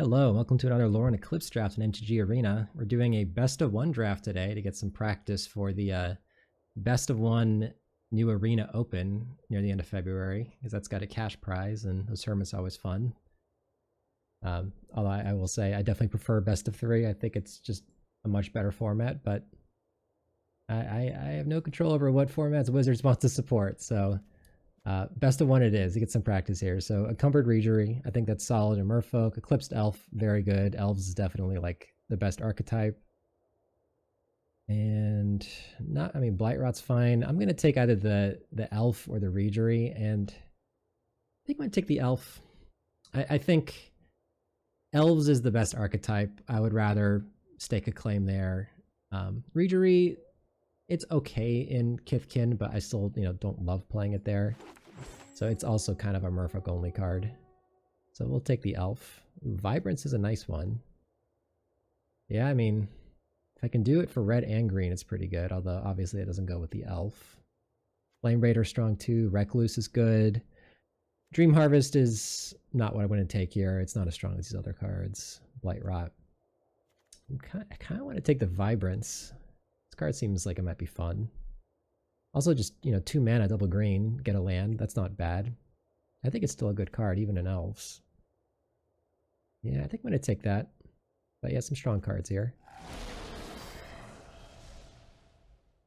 Hello, welcome to another Lorwyn Eclipsed draft in MTG Arena. We're doing a best of one draft today to get some practice for the best of one new arena open near the end of February, because that's got a cash prize and those tournaments are always fun. Although I will say I definitely prefer best of three. I think it's just a much better format, but I have no control over what formats Wizards wants to support, so best of one it is to get some practice here. So Encumbered Reejerey, I think that's solid in Merfolk. Eclipsed Elf, very good. Elves is definitely like the best archetype. And Blightrot's fine. I'm gonna take either the Elf or the Reejerey, and I think I'm gonna take the Elf. I think Elves is the best archetype. I would rather stake a claim there. Reejerey, it's okay in Kithkin, but I still, don't love playing it there. So it's also kind of a Merfolk only card. So we'll take the Elf. Ooh, Vibrance is a nice one. Yeah, I mean, if I can do it for red and green, it's pretty good. Although obviously it doesn't go with the Elf. Flame Raider strong too. Recluse is good. Dream Harvest is not what I want to take here. It's not as strong as these other cards. Blightrot. I kind of want to take the Vibrance. This card seems like it might be fun. Also just, 2 mana, double green, get a land. That's not bad. I think it's still a good card, even in Elves. Yeah, I think I'm going to take that. But yeah, some strong cards here.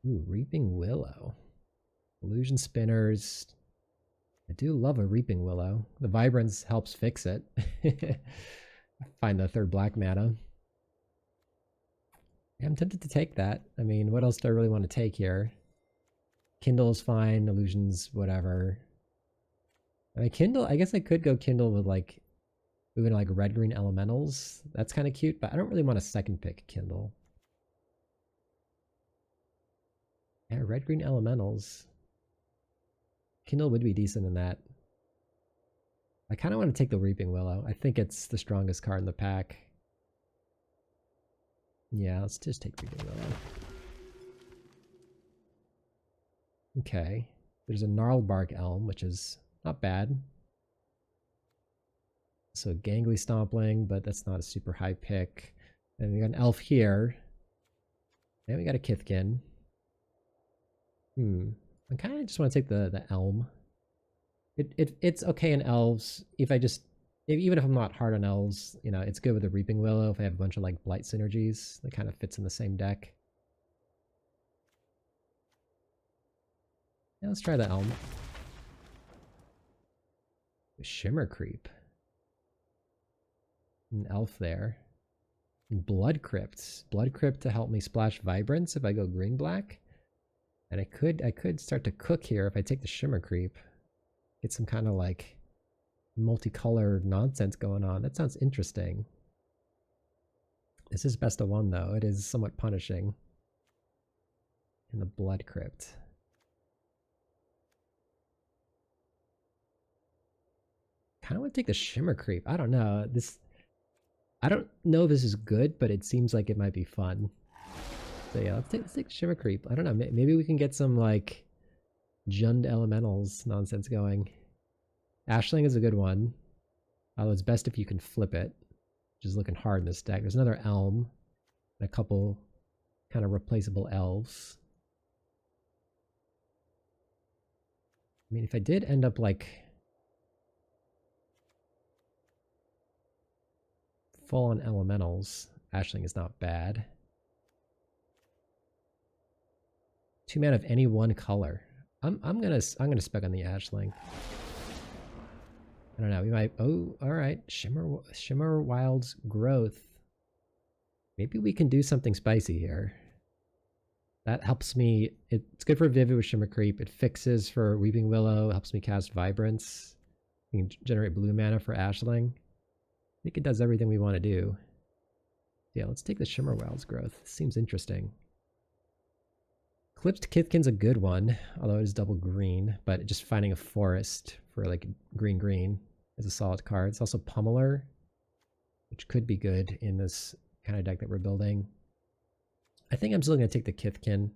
Ooh, Reaping Willow. Illusion Spinners. I do love a Reaping Willow. The Vibrance helps fix it. Find the third black mana. Yeah, I'm tempted to take that. I mean, what else do I really want to take here? Kindle is fine. Illusions, whatever. I mean, Kindle, I guess I could go Kindle with moving like red-green elementals. That's kind of cute, but I don't really want a second pick Kindle. Yeah, red-green elementals. Kindle would be decent in that. I kind of want to take the Reaping Willow. I think it's the strongest card in the pack. Yeah, let's just take Reaping Willow. Okay. There's a Gnarlbark Elm, which is not bad. So Gangly Stompling, but that's not a super high pick. And we got an Elf here. And we got a Kithkin. I kind of just want to take the Elm. It's okay in Elves. Even if I'm not hard on Elves, it's good with the Reaping Willow if I have a bunch of like Blight synergies that kind of fits in the same deck. Yeah, let's try the Elm. Shimmer Creep. An Elf there. And Blood Crypt. Blood Crypt to help me splash Vibrance if I go green-black. And I could start to cook here if I take the Shimmer Creep. Get some kind of like multicolored nonsense going on. That sounds interesting. This is best of one though. It is somewhat punishing. In the Blood Crypt. Kind of want to take the Shimmer Creep. I don't know. I don't know if this is good, but it seems like it might be fun. So yeah, let's take the Shimmer Creep. I don't know. Maybe we can get some like Jund Elementals nonsense going. Ashling is a good one. Although it's best if you can flip it. Which is looking hard in this deck. There's another Elm. And a couple kind of replaceable Elves. I mean, if I did end up like full on Elementals, Ashling is not bad. 2 mana of any one color. I'm gonna spec on the Ashling. I don't know. We might. Oh, all right. Shimmer Wild's Growth. Maybe we can do something spicy here. That helps me. It's good for Vivid with Shimmer Creep. It fixes for Weeping Willow. Helps me cast Vibrance. We can generate blue mana for Ashling. I think it does everything we want to do. Yeah, let's take the Shimmer Wild's Growth. Seems interesting. Eclipsed Kithkin's a good one, although it is double green, but just finding a forest for like green is a solid card. It's also Pummeler, which could be good in this kind of deck that we're building. I think I'm still going to take the Kithkin.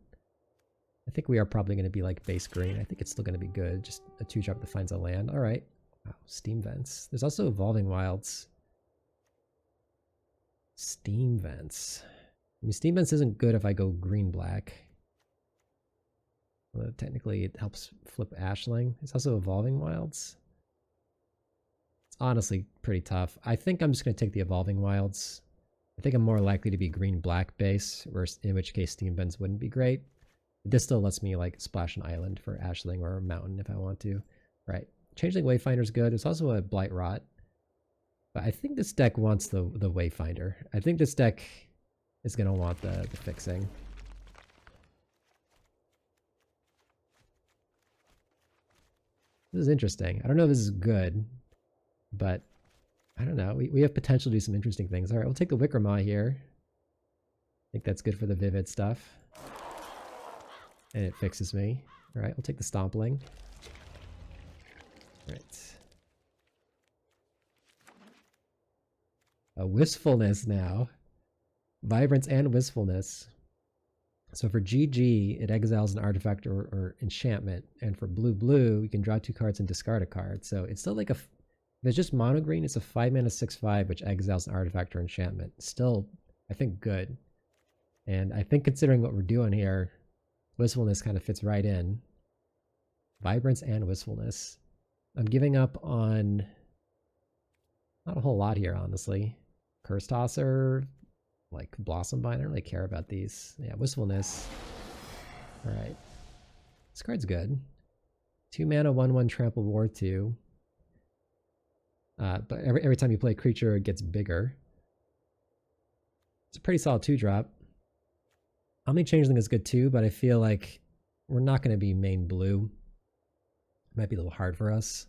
I think we are probably going to be like base green. I think it's still going to be good. Just a 2-drop that finds a land. All right. Wow, Steam Vents. There's also Evolving Wilds. Steam Vents. I mean, Steam Vents isn't good if I go green-black. Well, technically, it helps flip Ashling. It's also Evolving Wilds. It's honestly pretty tough. I think I'm just going to take the Evolving Wilds. I think I'm more likely to be green-black base, in which case Steam Vents wouldn't be great. This still lets me like splash an island for Ashling or a mountain if I want to. Right. Changeling Wayfinder is good. There's also a Blight Rot. But I think this deck wants the Wayfinder. I think this deck is going to want the fixing. This is interesting. I don't know if this is good, but I don't know. We have potential to do some interesting things. All right, we'll take the Wickermaw here. I think that's good for the Vivid stuff. And it fixes me. All right, we'll take the Stompling. All right. A Wistfulness now. Vibrance and Wistfulness. So for GG, it exiles an artifact or enchantment. And for blue, you can draw 2 cards and discard a card. So it's still like a... If it's just mono green, it's a 5-mana 6/5, which exiles an artifact or enchantment. Still, I think, good. And I think considering what we're doing here, Wistfulness kind of fits right in. Vibrance and Wistfulness. I'm giving up on not a whole lot here, honestly. Curse Tosser, like Blossom Bind, I don't really care about these. Yeah, Wistfulness. Alright. This card's good. 2 mana, 1/1 Trample War 2. But every time you play a creature, it gets bigger. It's a pretty solid 2-drop. Omni Changeling is good too, but I feel like we're not going to be main blue. It might be a little hard for us.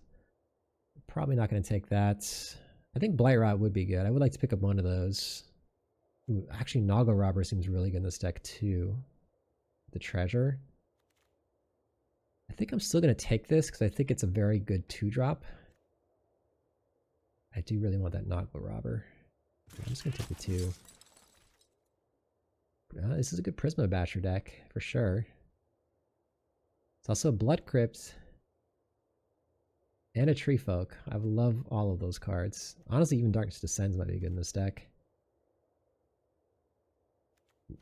Probably not going to take that. I think Blight Rot would be good. I would like to pick up one of those. Ooh, actually, Noggle Robber seems really good in this deck too. The Treasure. I think I'm still going to take this because I think it's a very good 2-drop. I do really want that Noggle Robber. I'm just going to take the 2. This is a good Prisma Basher deck, for sure. It's also a Blood Crypt. And a Tree Folk. I love all of those cards. Honestly, even Darkness Descends might be good in this deck.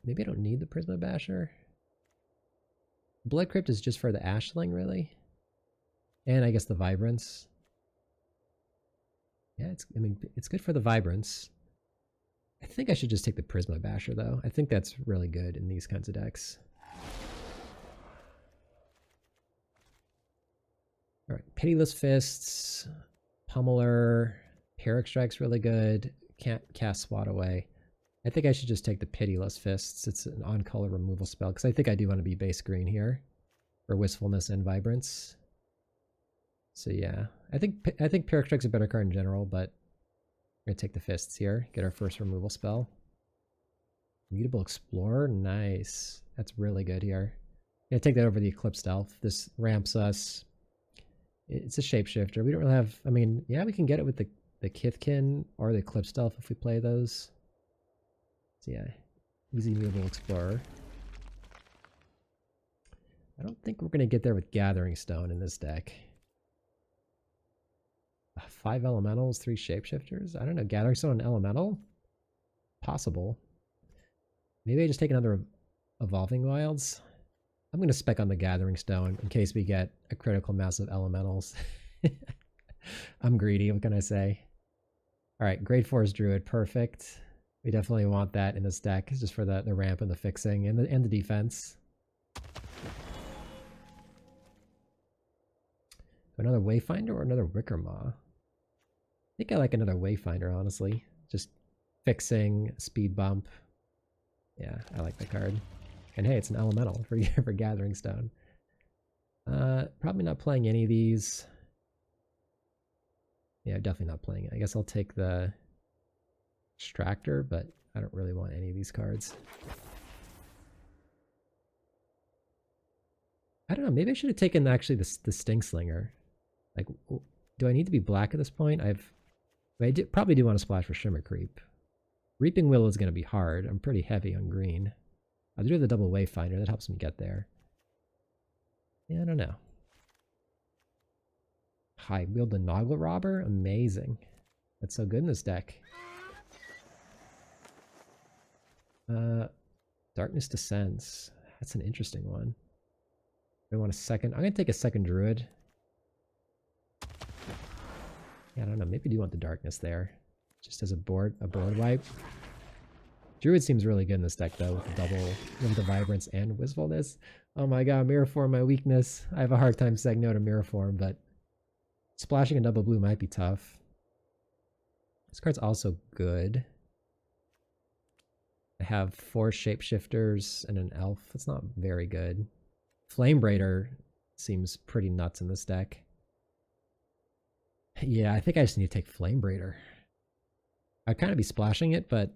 Maybe I don't need the Prisma Basher. Blood Crypt is just for the Ashling, really. And I guess the Vibrance. Yeah, it's good for the Vibrance. I think I should just take the Prisma Basher, though. I think that's really good in these kinds of decks. All right, Pitiless Fists, Pummeler, Pyrrhic Strike's really good. Can't cast Swat Away. I think I should just take the Pitiless Fists. It's an on-color removal spell, because I think I do want to be base green here for Wistfulness and Vibrance. So yeah, I think Pyrrhic Strike's a better card in general, but we're going to take the Fists here, get our first removal spell. Mutable Explorer, nice. That's really good here. I'm going to take that over the Eclipsed Elf. This ramps us. It's a shapeshifter. We don't really have... I mean, yeah, we can get it with the Kithkin or the Eclipsed Elf if we play those. So yeah, easy Mutable Explorer. I don't think we're going to get there with Gathering Stone in this deck. 5 elementals, 3 shapeshifters? I don't know. Gathering Stone and elemental? Possible. Maybe I just take another Evolving Wilds. I'm going to spec on the Gathering Stone in case we get a critical mass of elementals. I'm greedy, what can I say? Alright, Great Forest Druid, perfect. We definitely want that in this deck, just for the ramp and the fixing and the defense. Another Wayfinder or another Wickermaw? I think I like another Wayfinder, honestly. Just fixing, speed bump. Yeah, I like the card. And hey, it's an elemental for Gathering Stone. Probably not playing any of these. Yeah, definitely not playing it. I guess I'll take the Extractor, but I don't really want any of these cards. I don't know, maybe I should have taken actually the Stinkslinger. Like, do I need to be black at this point? I probably do want to splash for Shimmer Creep. Reaping Willow is going to be hard. I'm pretty heavy on green. I'll do the double Wayfinder. That helps me get there. Yeah, I don't know. High wield the Noggle Robber? Amazing. That's so good in this deck. Darkness Descends. That's an interesting one. I want a second. I'm gonna take a second Druid. Yeah, I don't know. Maybe I do want the Darkness there, just as a board wipe. Druid seems really good in this deck though, with the Vibrance and Wistfulness. Oh my god, Mirror Form, my weakness. I have a hard time saying no to Mirror Form, but splashing a double blue might be tough. This card's also good. I have 4 Shapeshifters and an Elf. That's not very good. Flame Braider seems pretty nuts in this deck. Yeah, I think I just need to take Flame Braider. I'd kind of be splashing it, but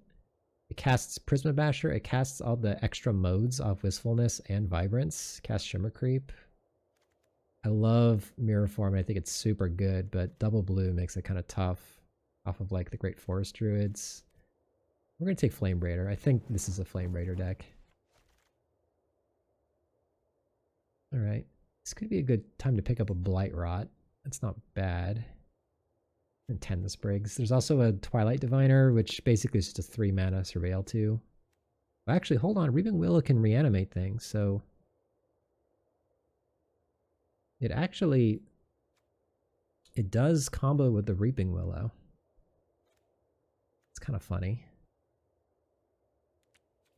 it casts Prisma Basher. It casts all the extra modes off Wistfulness and Vibrance. Casts Shimmer Creep. I love Mirror Form. I think it's super good, but double blue makes it kind of tough off of like the Great Forest Druids. We're going to take Flame Braider. I think this is a Flame Braider deck. Alright. This could be a good time to pick up a Blight Rot. That's not bad. And Tend the Sprigs. There's also a Twilight Diviner, which basically is just a 3 mana Surveil 2. Well, actually, hold on. Reaping Willow can reanimate things, so it does combo with the Reaping Willow. It's kind of funny.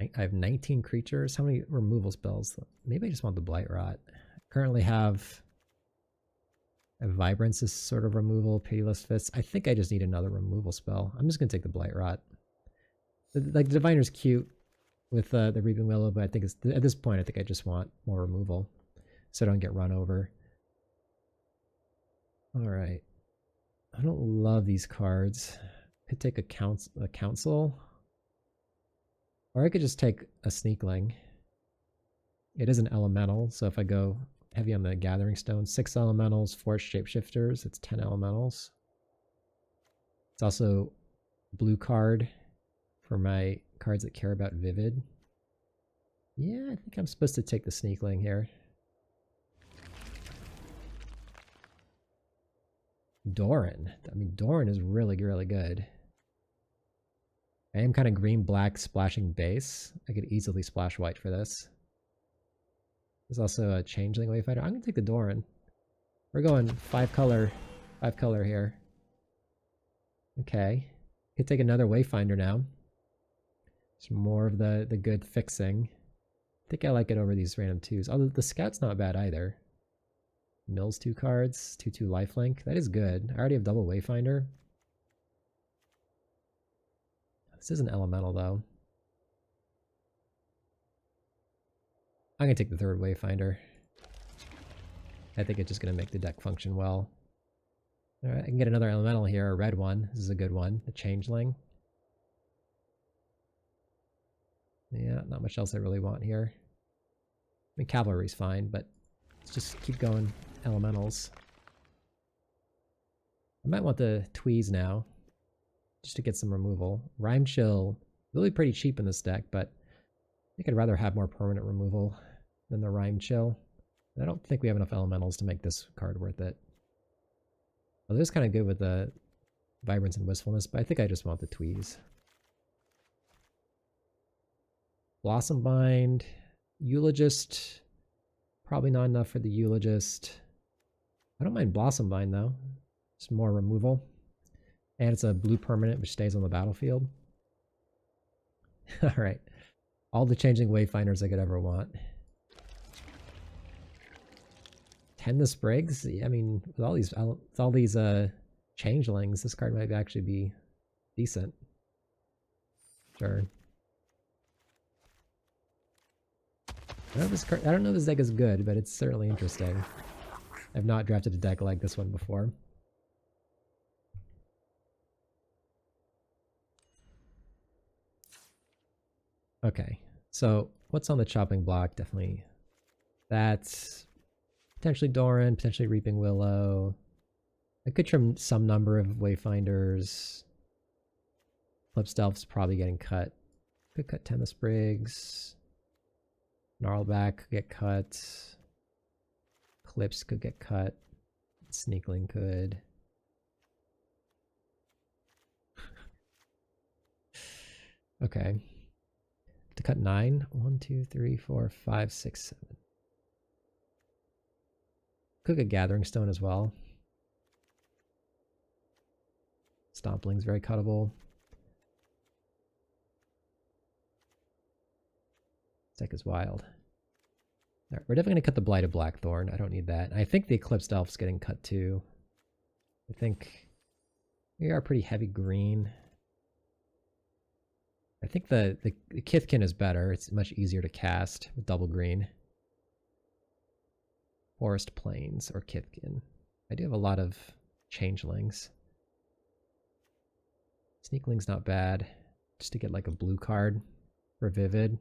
I have 19 creatures. How many removal spells? Maybe I just want the Blight Rot. I currently have a Vibrance is sort of removal, Pitiless Fist. I think I just need another removal spell. I'm just going to take the Blight Rot. Like, the Diviner's cute with the Reaping Willow, but I think it's, at this point, I think I just want more removal so I don't get run over. Alright. I don't love these cards. Could take a Council. Or I could just take a Sneakling. It is an elemental, so if I go heavy on the Gathering Stone, 6 elementals, 4 shapeshifters, it's 10 elementals. It's also blue card for my cards that care about Vivid. Yeah, I think I'm supposed to take the Sneakling here. Doran. I mean, Doran is really, really good. I am kind of green-black splashing base. I could easily splash white for this. There's also a Changeling Wayfinder. I'm going to take the Doran. We're going 5 color here. Okay. Could take another Wayfinder now. It's more of the good fixing. I think I like it over these random 2s. Although the Scout's not bad either. Mills 2 cards, 2/2 lifelink. That is good. I already have double Wayfinder. This is an elemental though. I'm going to take the 3rd Wayfinder. I think it's just going to make the deck function well. Alright, I can get another elemental here, a red one. This is a good one. The Changeling. Yeah, not much else I really want here. I mean, Cavalry's fine, but let's just keep going elementals. I might want the Tweeze now, just to get some removal. Rime Chill, really pretty cheap in this deck, but I think I'd rather have more permanent removal than the Rime Chill. And I don't think we have enough elementals to make this card worth it. Well, this is kind of good with the Vibrance and Wistfulness, but I think I just want the Tweeze. Blossom Bind, Eulogist, probably not enough for the Eulogist. I don't mind Blossom Bind though. It's more removal. And it's a blue permanent which stays on the battlefield. Alright. All the Changing Wayfinders I could ever want. Tend the Sprigs? I mean, with all these changelings, this card might actually be decent. Sure. I don't know if this deck is good, but it's certainly interesting. I've not drafted a deck like this one before. Okay, so what's on the chopping block? Definitely that's potentially Doran, potentially Reaping Willow. I could trim some number of Wayfinders. Eclipsed Elf's probably getting cut. Could cut Tend the Sprigs. Gnarlback could get cut. Eclipse could get cut. Sneakling could. Okay. cut 9. 1, 2, 3, 4, 5, 6, 7. Cook a Gathering Stone as well. Stompling's very cuttable. Deck is wild. All right, we're definitely going to cut the Blighted Blackthorn. I don't need that. I think the Eclipsed Elf's getting cut too. I think we are pretty heavy green. I think the Kithkin is better. It's much easier to cast with double green. Forest Plains or Kithkin. I do have a lot of changelings. Sneakling's not bad. Just to get like a blue card for Vivid.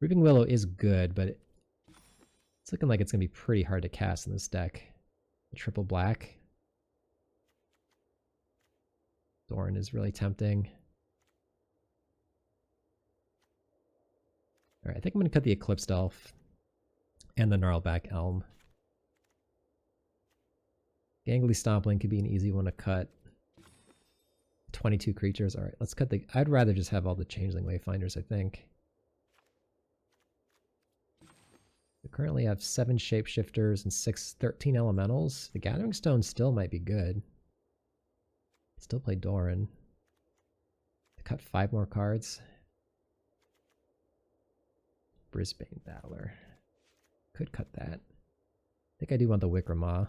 Reaping Willow is good, but it's looking like it's going to be pretty hard to cast in this deck. The triple black. Doran is really tempting. Alright, I think I'm going to cut the Eclipsed Elf and the Gnarlback Elm. Gangly Stompling could be an easy one to cut. 22 creatures. Alright, let's cut the... I'd rather just have all the Changeling Wayfinders, I think. We currently have 7 Shapeshifters and 13 Elementals. The Gathering Stone still might be good. Still play Doran. To cut 5 more cards. Brisbane Battler. Could cut that. I think I do want the Wickermaw.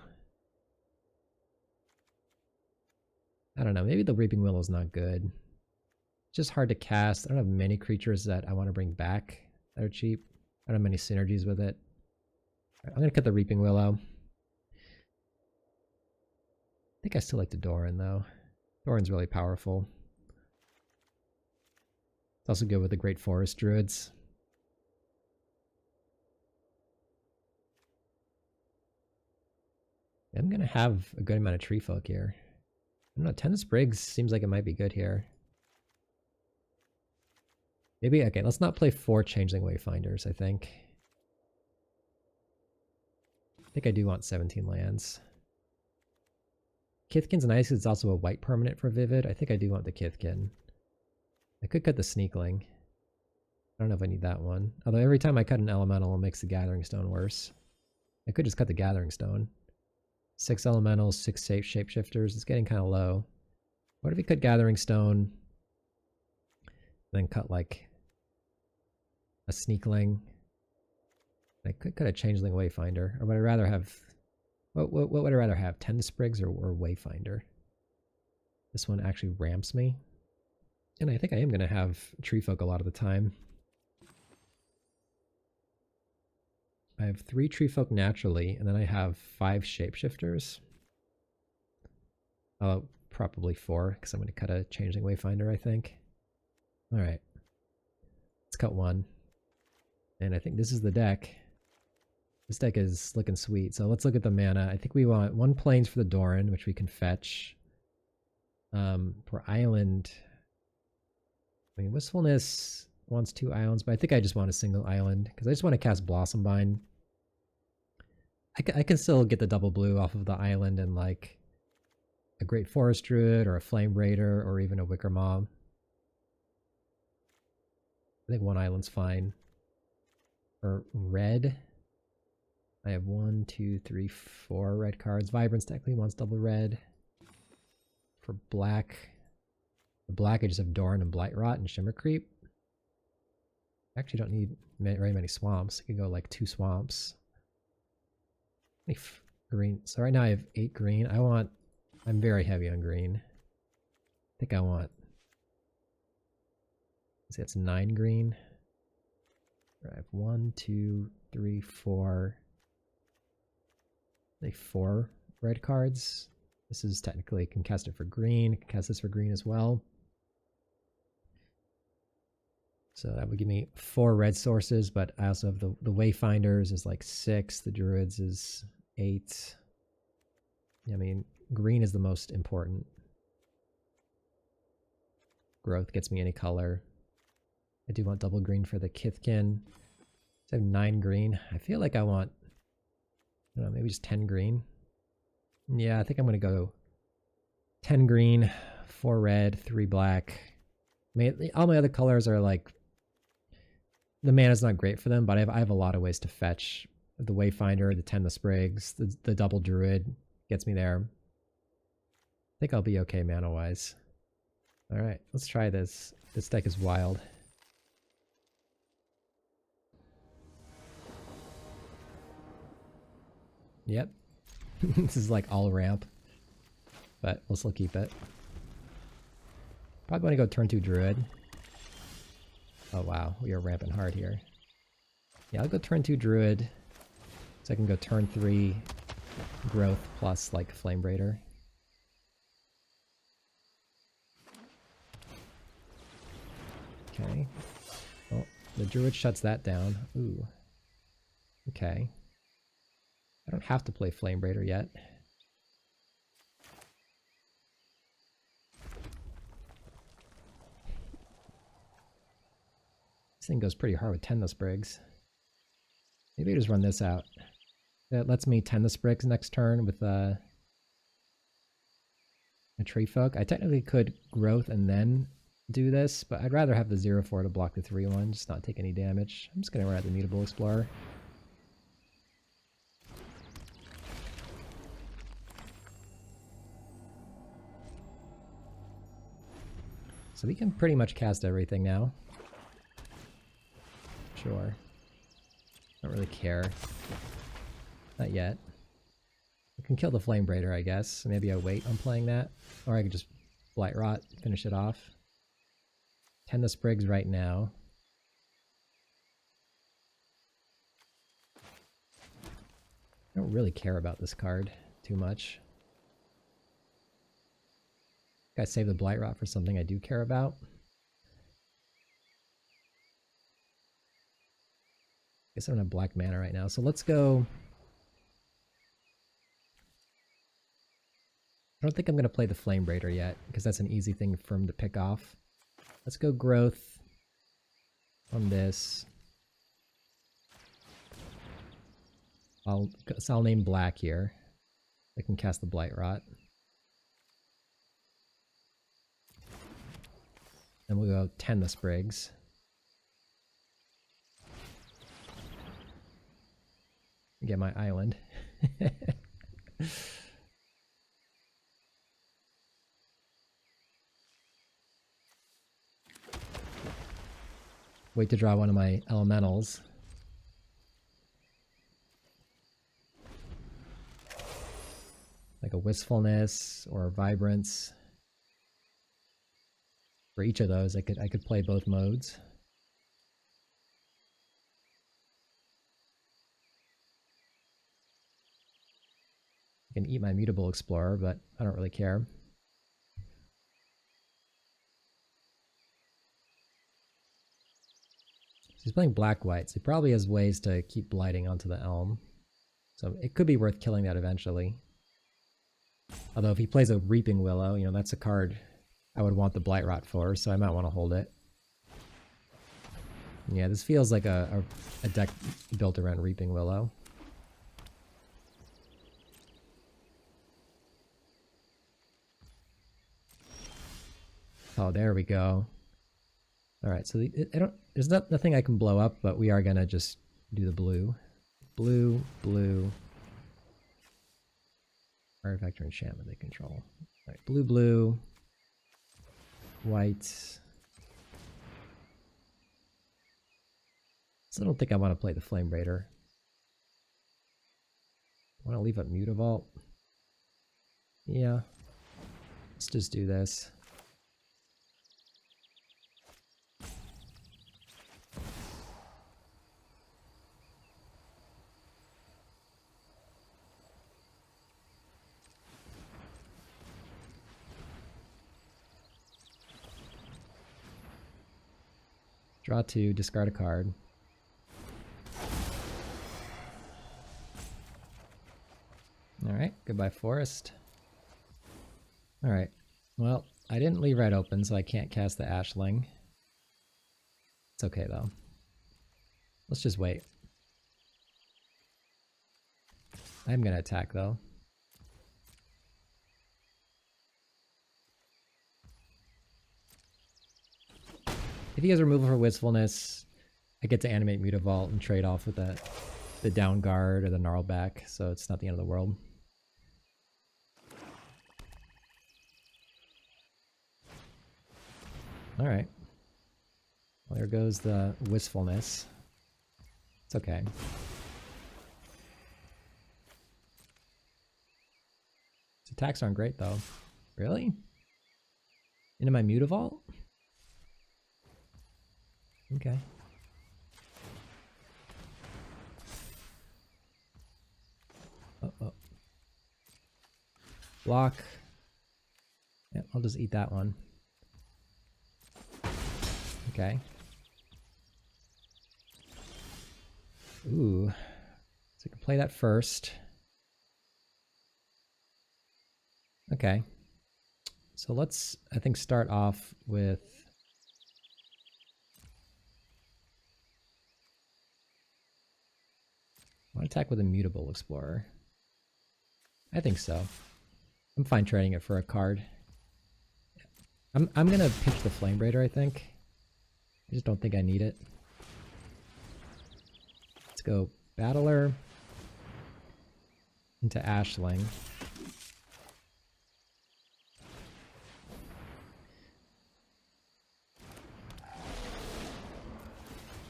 I don't know, maybe the Reaping Willow is not good. It's just hard to cast. I don't have many creatures that I want to bring back that are cheap. I don't have many synergies with it. Right, I'm going to cut the Reaping Willow. I think I still like the Doran though. Doran's really powerful. It's also good with the Great Forest Druids. I'm going to have a good amount of Tree Folk here. I don't know, 10 Sprigs seems like it might be good here. Maybe, okay, let's not play 4 Changeling Wayfinders, I think. I think I do want 17 lands. Kithkin's nice, it's also a white permanent for Vivid. I think I do want the Kithkin. I could cut the Sneakling. I don't know if I need that one. Although every time I cut an Elemental, it makes the Gathering Stone worse. I could just cut the Gathering Stone. 6 Elementals, 6 Shapeshifters. It's getting kind of low. What if we cut Gathering Stone, then cut like a Sneakling? I could cut a Changeling Wayfinder. Or would I rather have... What would I rather have? 10 Sprigs or Wayfinder? This one actually ramps me. And I think I am going to have Tree Folk a lot of the time. I have 3 Tree Folk naturally, and then I have 5 Shapeshifters. Oh, probably 4, because I'm going to cut a Changeling Wayfinder, I think. Alright. Let's cut 1. And I think this is the deck. This deck is looking sweet. So let's look at the mana. I think we want 1 Plains for the Doran, which we can fetch. For Island... I mean, Wistfulness wants 2 islands, but I think I just want a single island, because I just want to cast Blossombind. I can still get the double blue off of the island and like a Great Forest Druid or a Flame Raider or even a Wickermaw. I think 1 island's fine. For red, I have 1, 2, 3, 4 red cards. Vibrance technically wants double red. For black, the black I just have Doran and Blightrot and Shimmer Creep. I actually don't need very many swamps. I can go like 2 swamps. Green. So right now I have 8 green. I'm very heavy on green. I think I want, see, that's 9 green. I have 1, 2, 3, 4. Like 4 red cards. This is technically, can cast it for green. Can cast this for green as well. So that would give me 4 red sources, but I also have the Wayfinders is like 6. The Druids is 8. I mean, green is the most important. Growth gets me any color. I do want double green for the Kithkin. So I have 9 green. I feel like I want, I don't know, maybe just 10 green. Yeah, I think I'm going to go 10 green, 4 red, 3 black. I mean, all my other colors are like the mana's not great for them, but I have a lot of ways to fetch. The Wayfinder, the Tend the Sprigs, the double Druid gets me there. I think I'll be okay mana-wise. Alright, let's try this. This deck is wild. Yep. This is like all ramp. But we'll still keep it. Probably want to go turn 2 Druid. Oh wow, we are ramping hard here. Yeah, I'll go turn 2 Druid. So I can go turn 3 Growth plus like Flame Braider. Okay. Oh, the Druid shuts that down. Ooh. Okay. I don't have to play Flame Braider yet. This thing goes pretty hard with Tend the Sprigs. Maybe I just run this out. That lets me Tend the Sprigs next turn with a Tree Folk. I technically could Growth and then do this, but I'd rather have the 0/4 to block the 3/1, just not take any damage. I'm just going to run out the Mutable Explorer. So we can pretty much cast everything now. Sure. Don't really care. Not yet. I can kill the Flame Braider, I guess. Maybe I wait on playing that. Or I could just Blight Rot, finish it off. Tend the Sprigs right now. I don't really care about this card too much. I save the Blight Rot for something I do care about. Guess I don't have black mana right now, so let's go. I don't think I'm going to play the Flame Braider yet, because that's an easy thing for him to pick off. Let's go Growth on this. I'll name black here. I can cast the Blight Rot. Then we'll go Tend the Sprigs. Get my island. Wait to draw one of my elementals. Like a Wistfulness or Vibrance. For each of those, I could play both modes. I can eat my Mutable Explorer, but I don't really care. He's playing black-white, so he probably has ways to keep blighting onto the Elm. So it could be worth killing that eventually. Although if he plays a Reaping Willow, you know, that's a card I would want the Blight Rot for, so I might want to hold it. Yeah, this feels like a deck built around Reaping Willow. Oh, there we go. Alright, so there's nothing I can blow up, but we are gonna just do the blue. Blue, blue. Artifact or enchantment they control. Alright, blue, blue. White. So I don't think I want to play the Flame Braider. I want to leave up Mutavault. Yeah. Let's just do this. Draw 2, discard a card. Alright, goodbye forest. Alright, well, I didn't leave red open, so I can't cast the Ashling. It's okay though. Let's just wait. I'm gonna attack though. If he has removal for Wistfulness, I get to animate Mutavault and trade off with the down guard or the Gnarlback, so it's not the end of the world. All right. Well, there goes the wistfulness. It's okay. His attacks aren't great though. Really? Into my Mutavault? Okay. Oh. Block. Yeah, I'll just eat that one. Okay. Ooh. So I can play that first. Okay. So let's, I think, start off with... I want to attack with a Mutable Explorer. I think so. I'm fine trading it for a card. I'm gonna pitch the Flame Raider, I think. I just don't think I need it. Let's go Battler into Ashling.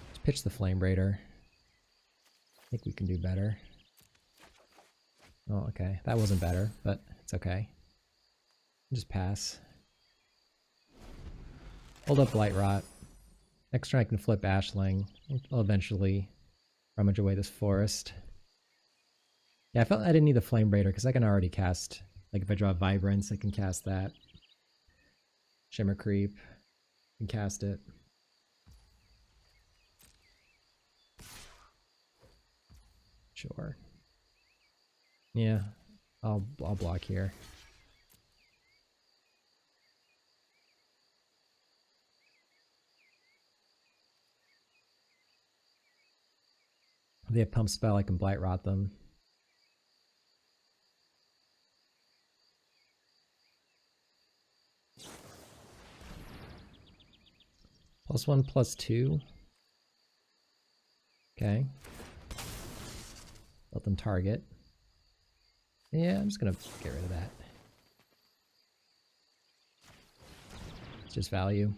Let's pitch the Flame Raider. I think we can do better. Oh, okay. That wasn't better, but it's okay. Just pass. Hold up Blightrot. Next turn I can flip Ashling. I'll eventually rummage away this forest. Yeah, I felt I didn't need the Flame Raider because I can already cast, like if I draw Vibrance, I can cast that. Shimmer Creep, I can cast it. Sure. Yeah, I'll block here. If they have Pump Spell, I can Blightrot them. +1/+2. Okay. Let them target. Yeah, I'm just gonna get rid of that. It's just value.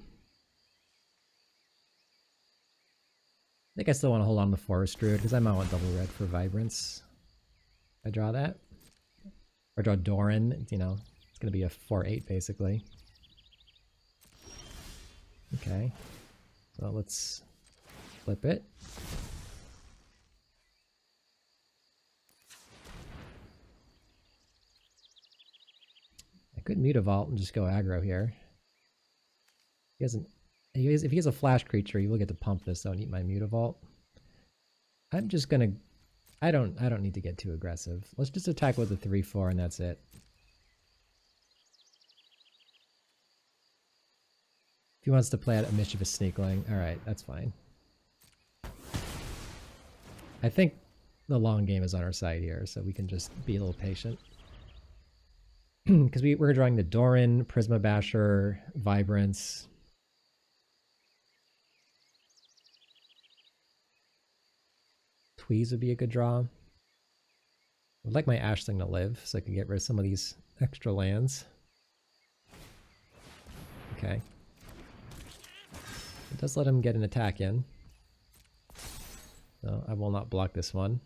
I think I still want to hold on to the Forest Druid because I might want double red for Vibrance. If I draw that. Or draw Doran, you know, it's gonna be a 4/8 basically. Okay. So let's flip it. I could Mutavault and just go aggro here. He hasn't. If he has a flash creature, he will get to pump this though and eat my Mutavault. I'm just gonna. I don't need to get too aggressive. Let's just attack with a 3/4 and that's it. If he wants to play out a Mischievous Sneakling, alright, that's fine. I think the long game is on our side here, so we can just be a little patient. Because we're drawing the Doran, Prisma Basher, Vibrance. Tweeze would be a good draw. I'd like my Ashling to live, so I can get rid of some of these extra lands. Okay. It does let him get an attack in. So I will not block this one.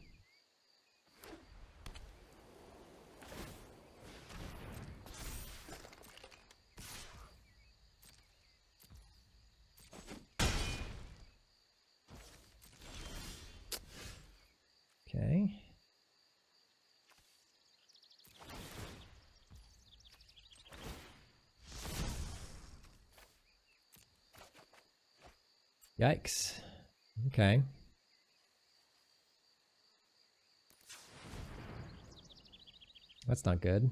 Okay. Yikes. Okay. That's not good.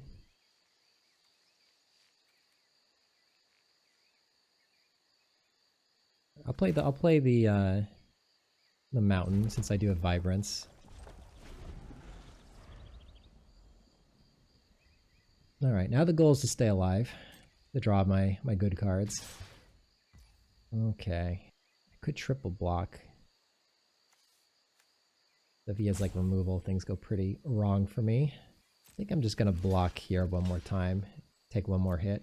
I'll play the mountain since I do have Vibrance. Alright, now the goal is to stay alive. To draw my good cards. Okay. I could triple block. If he has like removal, things go pretty wrong for me. I think I'm just gonna block here one more time. Take one more hit.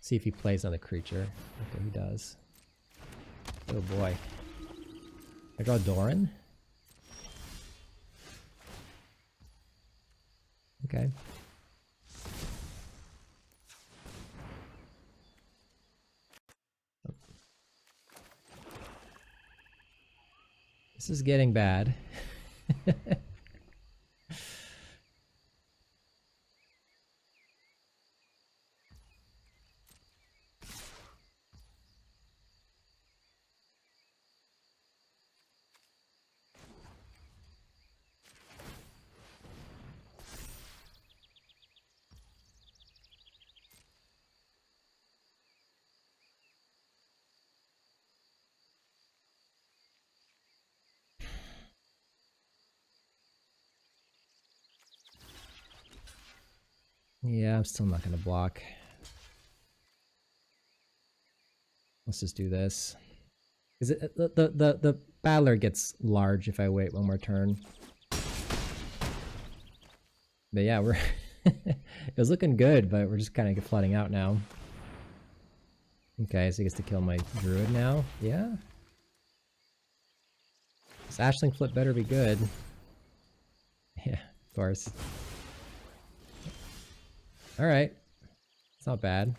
See if he plays on the creature. Okay, he does. Oh boy. I go Doran? Okay. This is getting bad. Yeah, I'm still not going to block. Let's just do this. Is it the battler gets large if I wait one more turn. But yeah, we're it was looking good, but we're just kind of flooding out now. Okay, so he gets to kill my druid now. Yeah. This Ashling flip better be good. Yeah, of course. Alright. It's not bad.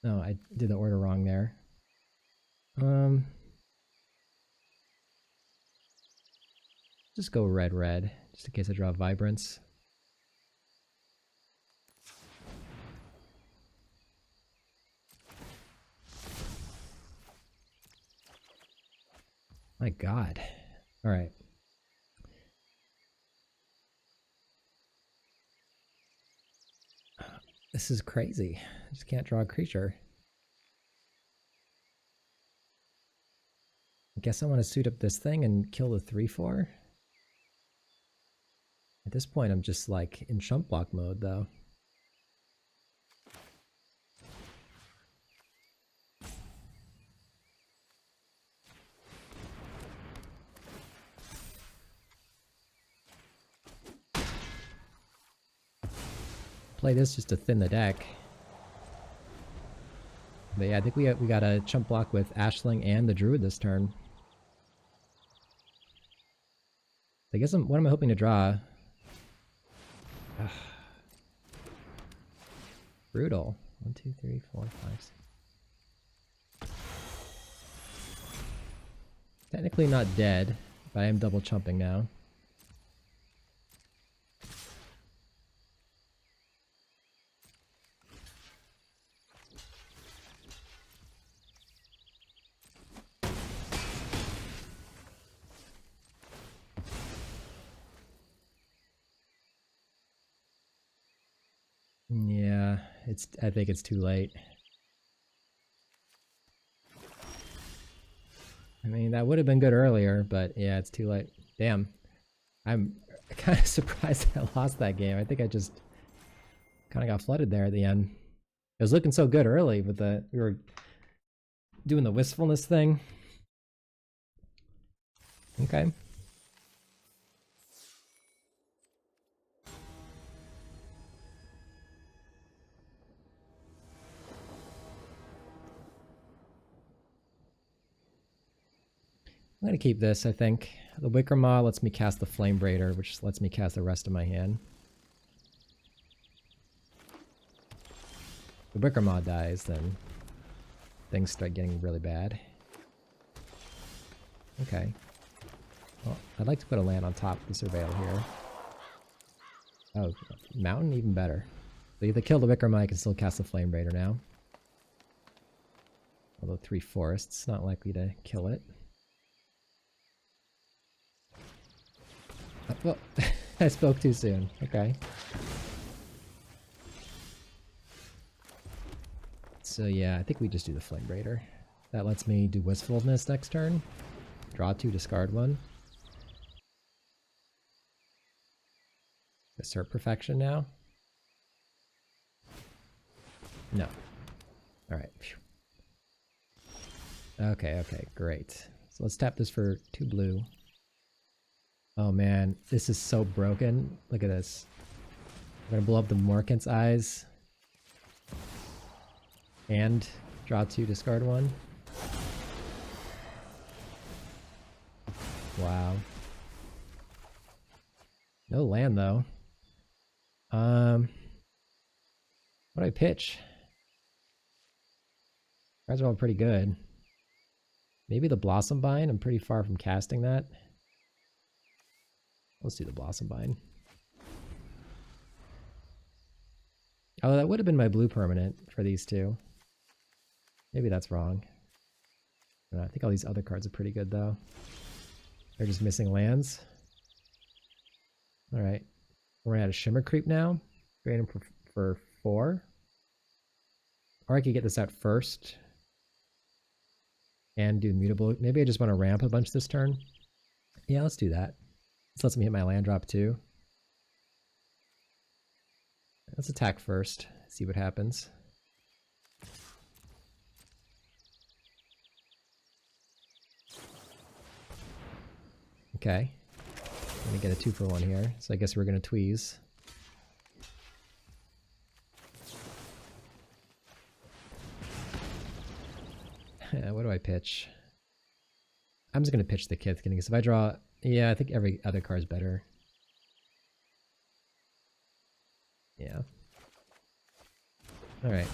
No, I did the order wrong there. Just go red, just in case I draw Vibrance. My god. Alright. This is crazy. I just can't draw a creature. I guess I want to suit up this thing and kill the 3/4. At this point, I'm just like in chump block mode though. Play this just to thin the deck. But yeah, I think we got a chump block with Ashling and the Druid this turn. I guess what am I hoping to draw? Ugh. Brutal. 1, 2, 3, 4, 5, 6. Technically not dead, but I am double chumping now. Yeah, I think it's too late. I mean, that would have been good earlier, but yeah, it's too late. Damn. I'm kind of surprised I lost that game. I think I just kind of got flooded there at the end. It was looking so good early, but we were doing the wistfulness thing. Okay. I'm going to keep this, I think. The Wicker Maw lets me cast the Flame Braider, which lets me cast the rest of my hand. If the Wicker Maw dies, then things start getting really bad. Okay. Well, I'd like to put a land on top of the Surveil here. Oh, Mountain? Even better. So either kill the Wicker Maw, I can still cast the Flame Braider now. Although 3 forests, not likely to kill it. Well, I spoke too soon. Okay. So yeah, I think we just do the Flame Braider. That lets me do Wistfulness next turn. Draw 2, discard 1. Assert Perfection now? No. Alright. Okay, okay, great. So let's tap this for 2 blue. Oh man, this is so broken. Look at this. I'm gonna blow up the Morkant's eyes. And draw 2, discard 1. Wow. No land though. What do I pitch? Cards are all pretty good. Maybe the Blossom Bind. I'm pretty far from casting that. Let's do the Blossom Bind. Oh, that would have been my blue permanent for these two. Maybe that's wrong. I think all these other cards are pretty good though. They're just missing lands. Alright. We're gonna add a Shimmer Creep now. Create them for 4. Or I could get this out first. And do Mutable. Maybe I just want to ramp a bunch this turn. Yeah, let's do that. This lets me hit my land drop too. Let's attack first. See what happens. Okay. I'm gonna get a 2-for-1 here, so I guess we're gonna tweeze. What do I pitch? I'm just gonna pitch the Kithkin because if I draw, yeah, I think every other card's better. Yeah. All right.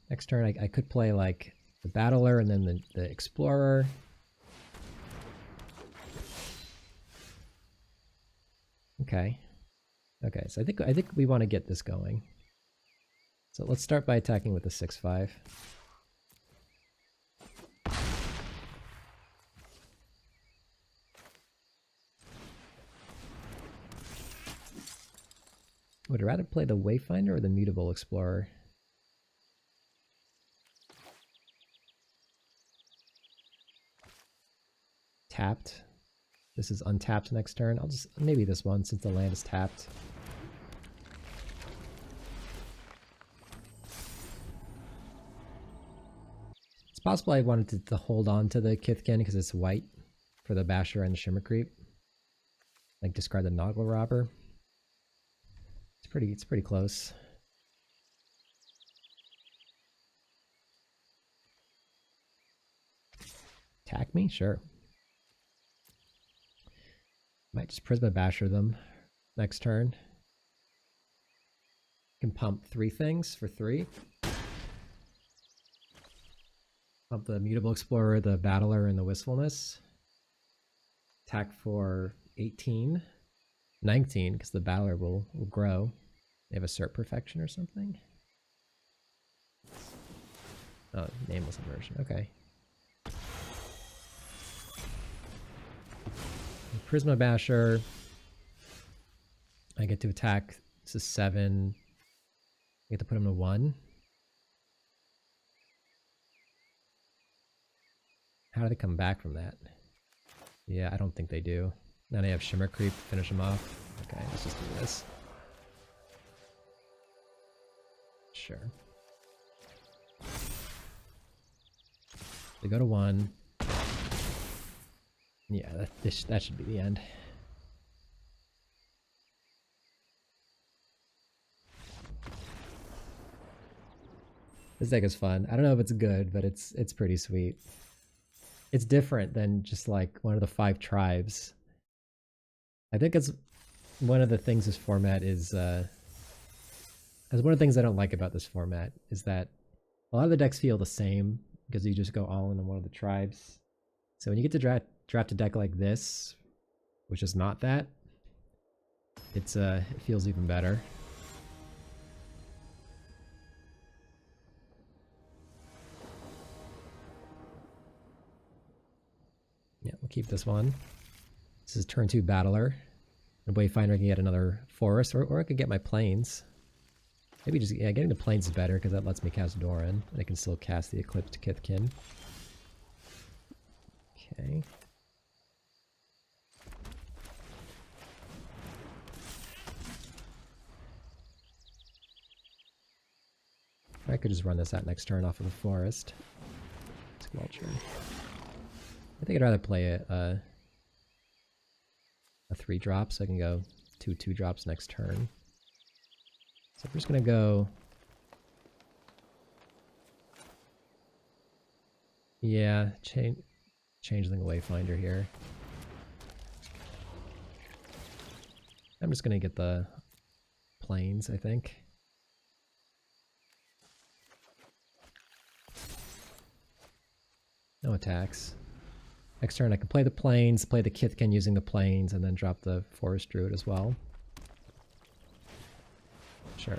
Next turn, I could play like the Battler and then the Explorer. Okay. Okay, so I think we want to get this going. So let's start by attacking with the 6/5. Would I rather play the Wayfinder or the Mutable Explorer? Tapped. This is untapped next turn. I'll just, maybe this one since the land is tapped. It's possible I wanted to hold on to the Kithkin because it's white for the Basher and the Shimmer Creep. Like discard the Noggle Robber. It's pretty close. Attack me? Sure. Might just Prisma Basher them next turn. Can pump 3 things for 3. Pump the Mutable Explorer, the Battler, and the Wistfulness. Attack for 18. 19, because the Battler will grow. They have Assert Perfection or something. Oh, Nameless Inversion. Okay. Prisma Basher. I get to attack. This is 7. I get to put him to 1. How do they come back from that? Yeah, I don't think they do. Then I have Shimmer Creep to finish him off. Okay, let's just do this. Sure. They go to 1. Yeah, that should be the end. This deck is fun. I don't know if it's good, but it's pretty sweet. It's different than just like one of the 5 tribes. I think it's one of the things this format is as one of the things I don't like about this format is that a lot of the decks feel the same because you just go all in on one of the tribes. So when you get to draft a deck like this, which is not that, it feels even better. Yeah, we'll keep this one. This is turn 2 Battler. And Wayfinder can get another Forest, or I could get my Plains. Maybe just, yeah, getting the Plains is better because that lets me cast Doran. And I can still cast the Eclipsed Kithkin. Okay. Or I could just run this out next turn off of the forest. Squelcher. I think I'd rather play a 3-drop so I can go 2 drops next turn. So I'm just gonna go. Yeah, changeling Wayfinder here. I'm just gonna get the plains, I think. No attacks. Next turn I can play the plains, play the Kithkin using the plains, and then drop the Forest Druid as well. Sure.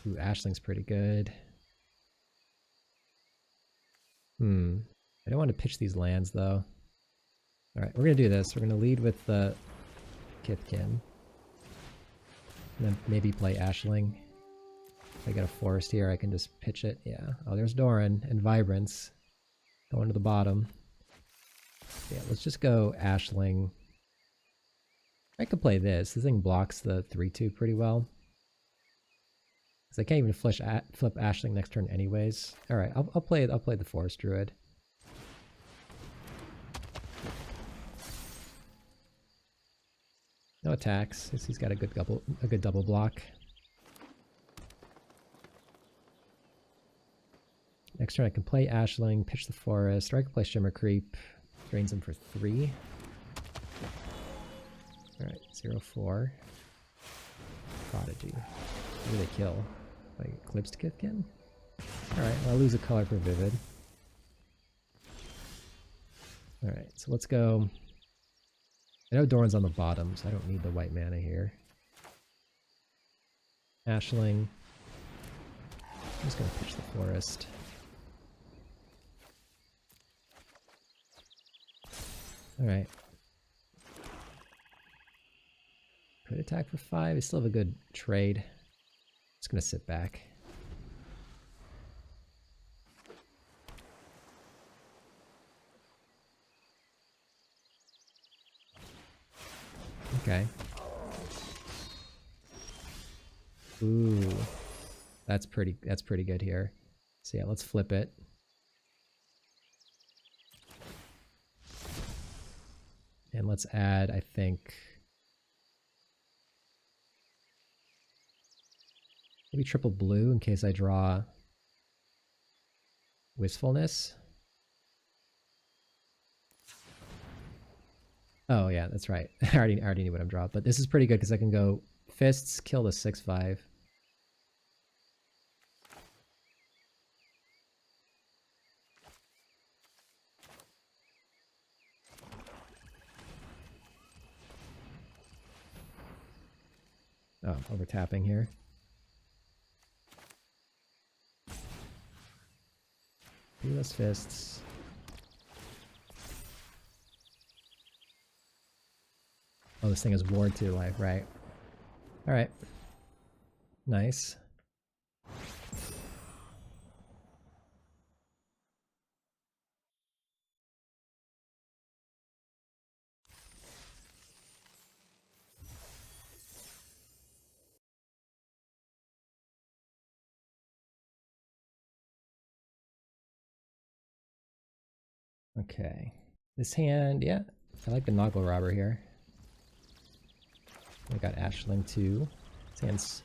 Ooh, Ashling's pretty good. I don't want to pitch these lands though. Alright, we're gonna do this. We're gonna lead with the Kithkin. And then maybe play Ashling. If I get a forest here, I can just pitch it. Yeah. Oh, there's Doran and Vibrance. Going to the bottom. Yeah, let's just go Ashling. I could play this. This thing blocks the 3-2 pretty well. Because I can't even flip Ashling next turn anyways. Alright, I'll play the Forest Druid. No attacks. He's got a good double block. Next turn I can play Ashling, pitch the forest, or I can play Shimmer Creep, drains him for 3. Alright, 0-4. Prodigy. Who do they kill? Like Eclipsed Kithkin? Alright, well, I'll lose a color for Vivid. Alright, so let's go. I know Doran's on the bottom, so I don't need the white mana here. Ashling. I'm just gonna pitch the forest. Alright. Could attack for 5. We still have a good trade. Just gonna sit back. Okay. Ooh. That's pretty good here. So yeah, let's flip it. And let's add, I think, maybe triple blue in case I draw Wistfulness. Oh yeah, that's right. I already knew what I'm drawing, but this is pretty good because I can go Fists, kill the 6/5. Oh, over tapping here. Less Fists. Oh, this thing is Ward 2 life, right? Alright. Nice. Okay. This hand, yeah. I like the Noggle Robber here. I got Ashling too. This hand's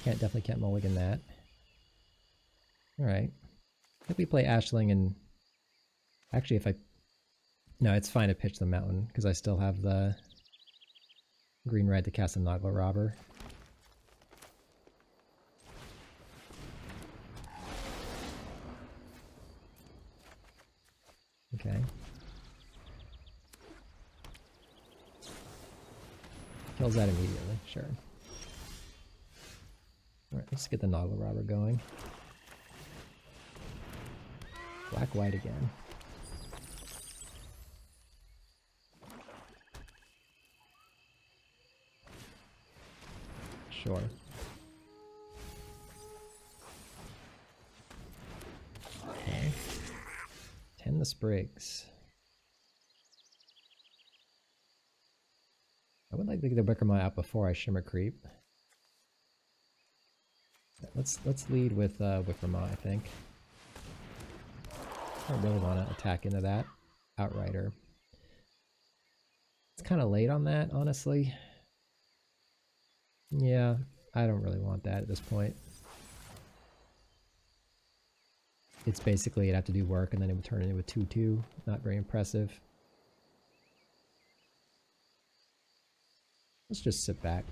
definitely can't mulligan that. Alright. I think we play Ashling and actually if I no, it's fine to pitch the mountain because I still have the green red to cast a Noggle Robber. Okay. Kills that immediately, sure. Alright, let's get the Noggle Robber going. Black-white again. Sure. Okay. 10 the Sprigs. I would like to get the Wickermile out before I Shimmer Creep. Let's lead with Wickermaw, I think. I don't really want to attack into that Outrider. It's kind of late on that, honestly. Yeah, I don't really want that at this point. It's basically it'd have to do work and then it would turn into a 2/2. Not very impressive. Let's just sit back.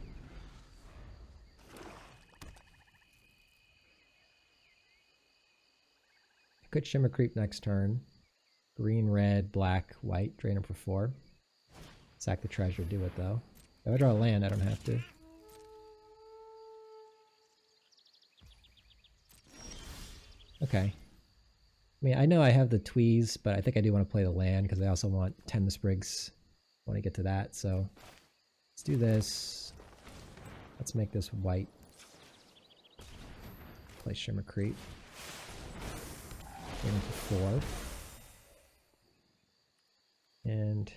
Could Shimmer Creep next turn. Green, red, black, white. Drain them for 4. Sack the treasure, do it though. If I draw a land, I don't have to. Okay. I mean, I know I have the Tweeze, but I think I do want to play the land because I also want 10 the Sprigs. I want to get to that, so let's do this. Let's make this white. Play Shimmer Creep. Drain them for 4. And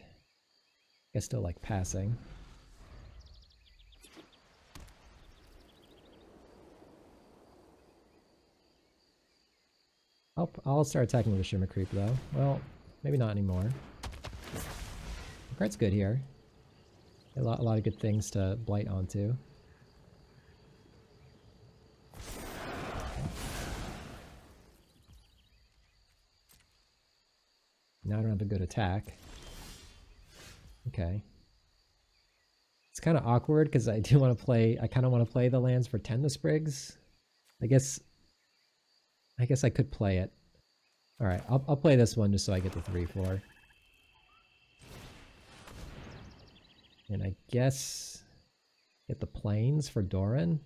I still like passing. I'll start attacking with a Shimmer Creep though. Well, maybe not anymore. The card's good here. A lot of good things to blight onto. Now I don't have a good attack. Okay. It's kind of awkward because I do want to play. I kind of want to play the lands for 10 the Sprigs. I guess I could play it. All right, I'll play this one just so I get the 3/4. And I guess get the plains for Doran.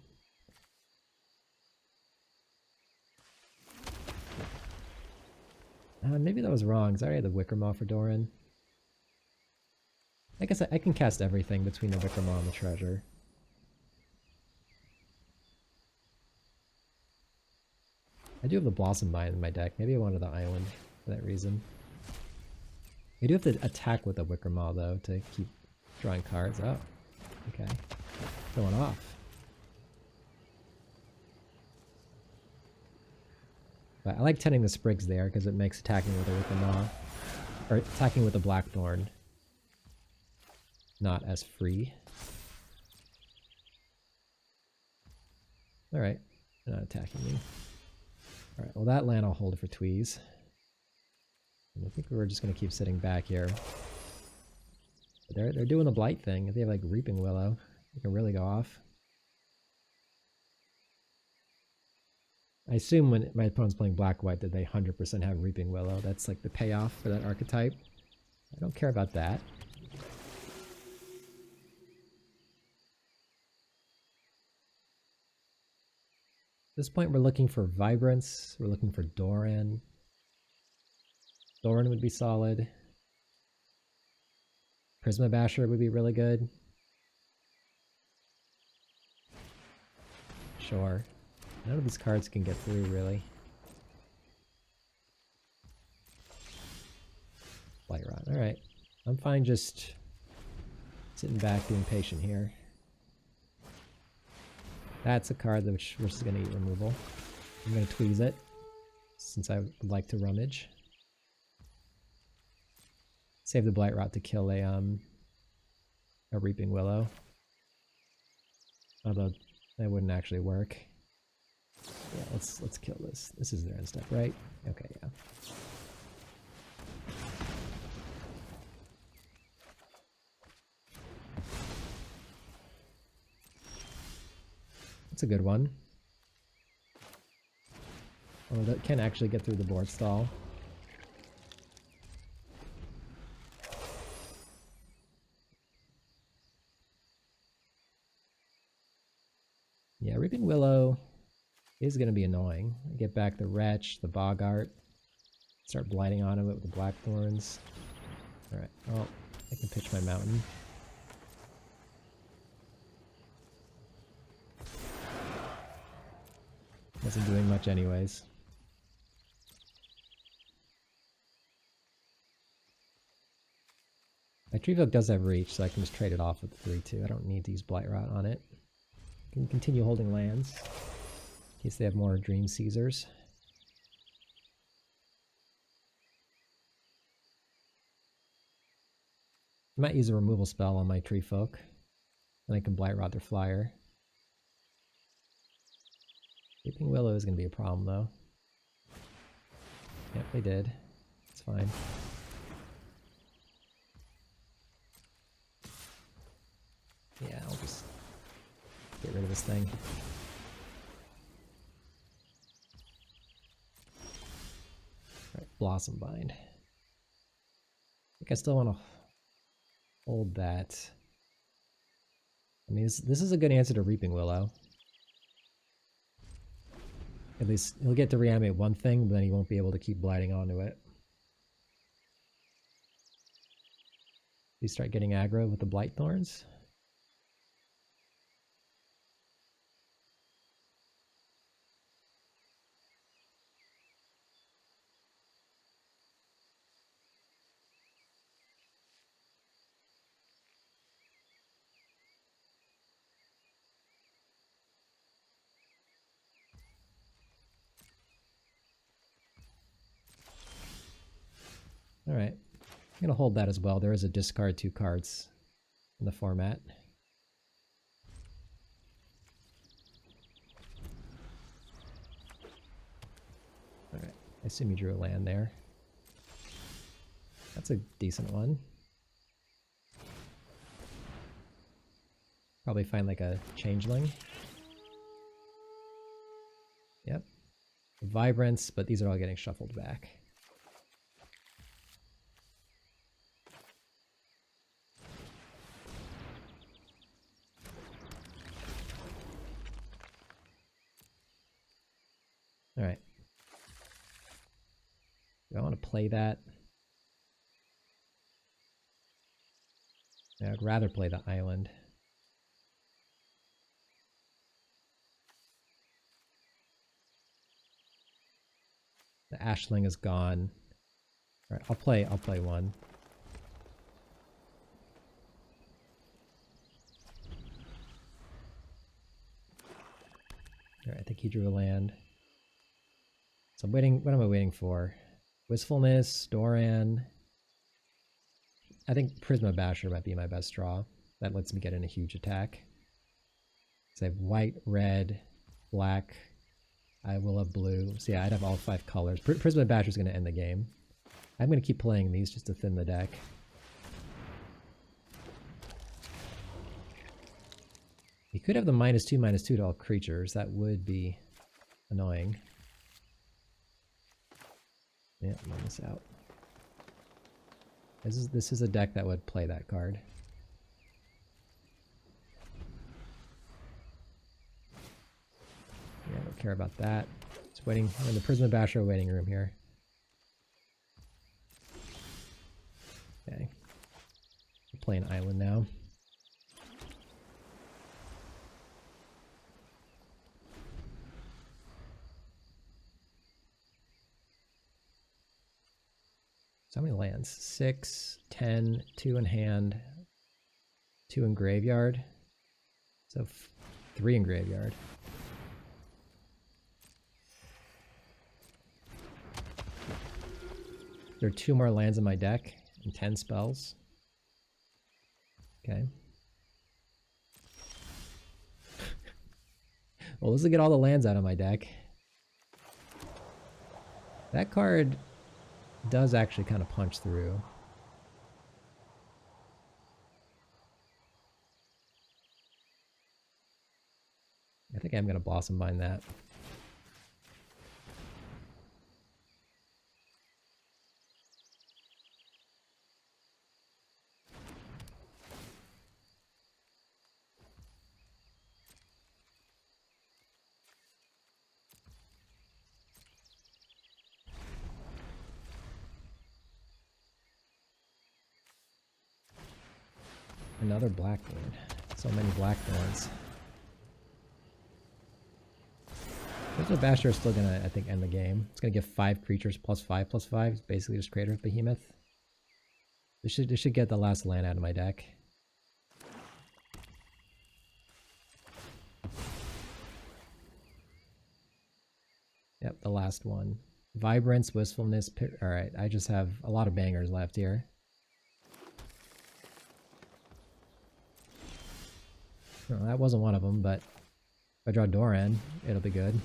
Maybe that was wrong because I already had the Wickermaw for Doran. I guess I can cast everything between the Wickermaw and the treasure. I do have the Blossom Vine in my deck. Maybe I wanted the island for that reason. I do have to attack with the Wickermaw though to keep drawing cards. Oh, okay. Going off. But I like tending the Sprigs there because it makes attacking with the Wickermaw, or attacking with the Blackthorn, not as free. Alright, they're not attacking me. Alright, well that land I'll hold it for Tweeze. And I think we're just going to keep sitting back here. But they're doing the blight thing. If they have like Reaping Willow, they can really go off. I assume when my opponent's playing black-white that they 100% have Reaping Willow. That's like the payoff for that archetype. I don't care about that. At this point we're looking for Vibrance. We're looking for Doran. Doran would be solid. Prisma Basher would be really good. Sure. None of these cards can get through, really. Blight Rot. Alright. I'm fine just sitting back being patient here. That's a card which we're just going to eat removal. I'm going to Tweeze it, since I would like to rummage. Save the Blight Rot to kill a Reaping Willow. Although that wouldn't actually work. Yeah, let's kill this. This is their end step, right? Okay, yeah. That's a good one. Oh, that can actually get through the board stall. Yeah, Reaping Willow is going to be annoying. I get back the Wretch, the Boggart, start blighting on him with the Blackthorns. Alright, well, I can pitch my mountain. Wasn't doing much anyways. My Treevoke does have reach, so I can just trade it off with the 3/2. I don't need to use Blight Rot on it. I can continue holding lands. In case they have more Dream Caesars. I might use a removal spell on my Tree Folk. Then I can Blight Rot their flyer. Weeping Willow is going to be a problem, though. Yep, they did. It's fine. Yeah, I'll just get rid of this thing. Alright, Blossom Bind. I think I still want to hold that. I mean, this is a good answer to Reaping Willow. At least he'll get to reanimate one thing, but then he won't be able to keep blighting onto it. You start getting aggro with the Blight Thorns. Alright, I'm going to hold that as well. There is a discard 2 cards in the format. Alright, I assume you drew a land there. That's a decent one. Probably find like a Changeling. Yep. Vibrance, but these are all getting shuffled back. Alright. Do I want to play that? Yeah, I'd rather play the island. The Ashling is gone. Alright, I'll play one. Alright, I think he drew a land. So I'm waiting. What am I waiting for? Wistfulness, Doran. I think Prisma Basher might be my best draw. That lets me get in a huge attack. So I have white, red, black. I will have blue. So yeah, I'd have all 5 colors. Prisma Basher is going to end the game. I'm going to keep playing these just to thin the deck. You could have the -2/-2 to all creatures. That would be annoying. Yeah, run this out. This is a deck that would play that card. Yeah, I don't care about that. Just waiting. I'm in the Prisma Basher waiting room here. Okay. I'll play an island now. So how many lands? 6, 10, 2 in hand, 2 in graveyard. So 3 in graveyard. There are 2 more lands in my deck and 10 spells. Okay. Well, let's get all the lands out of my deck. That card does actually kind of punch through. I think I'm going to Blossom Bind that. Another Blackthorn. So many Blackthorns. Prisma Basher is still gonna, I think, end the game. It's gonna give 5 creatures +5/+5. It's basically just Crater of Behemoth. This should get the last land out of my deck. Yep, the last one. Vibrance, Wistfulness. Alright, I just have a lot of bangers left here. Well, that wasn't one of them, but if I draw Doran, it'll be good.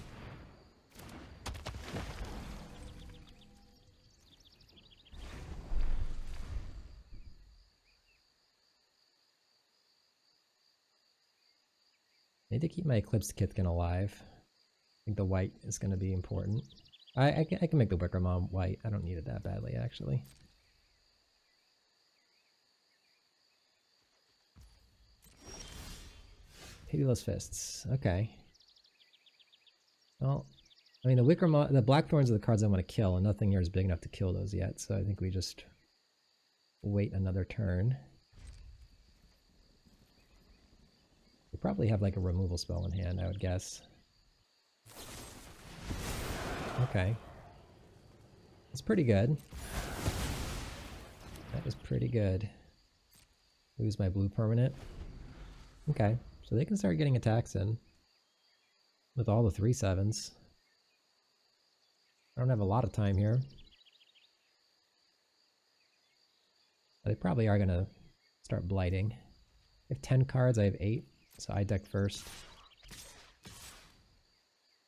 I need to keep my Eclipsed Kithkin alive. I think the white is going to be important. I can make the Wicker Mom white. I don't need it that badly, actually. Pitiless Fists. Okay. Well, I mean, the Blackthorns are the cards I want to kill, and nothing here is big enough to kill those yet, so I think we just wait another turn. We probably have like a removal spell in hand, I would guess. Okay. That's pretty good. That is pretty good. Lose my blue permanent. Okay, so they can start getting attacks in with all the 3/7s. I don't have a lot of time here. But they probably are going to start blighting. I have 10 cards, I have 8, so I deck first.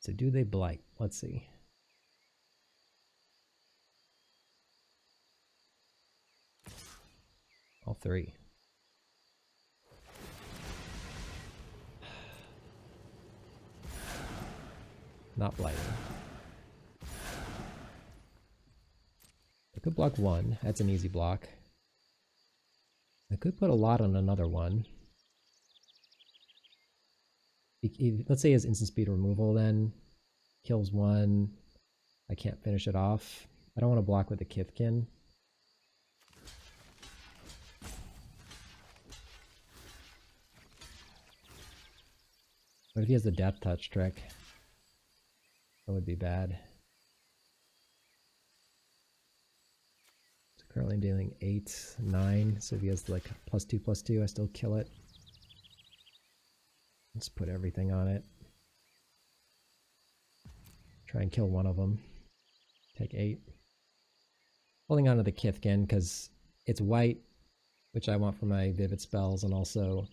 So do they blight? Let's see. All 3. Not blighting. I could block 1. That's an easy block. I could put a lot on another one. Let's say he has instant speed removal then. Kills 1. I can't finish it off. I don't want to block with the Kithkin. What if he has the Death Touch trick? That would be bad. So currently I'm dealing 8, 9, so if he has like +2/+2, I still kill it. Let's put everything on it. Try and kill one of them. Take 8. Holding on to the Kithkin because it's white, which I want for my Vivid spells, and also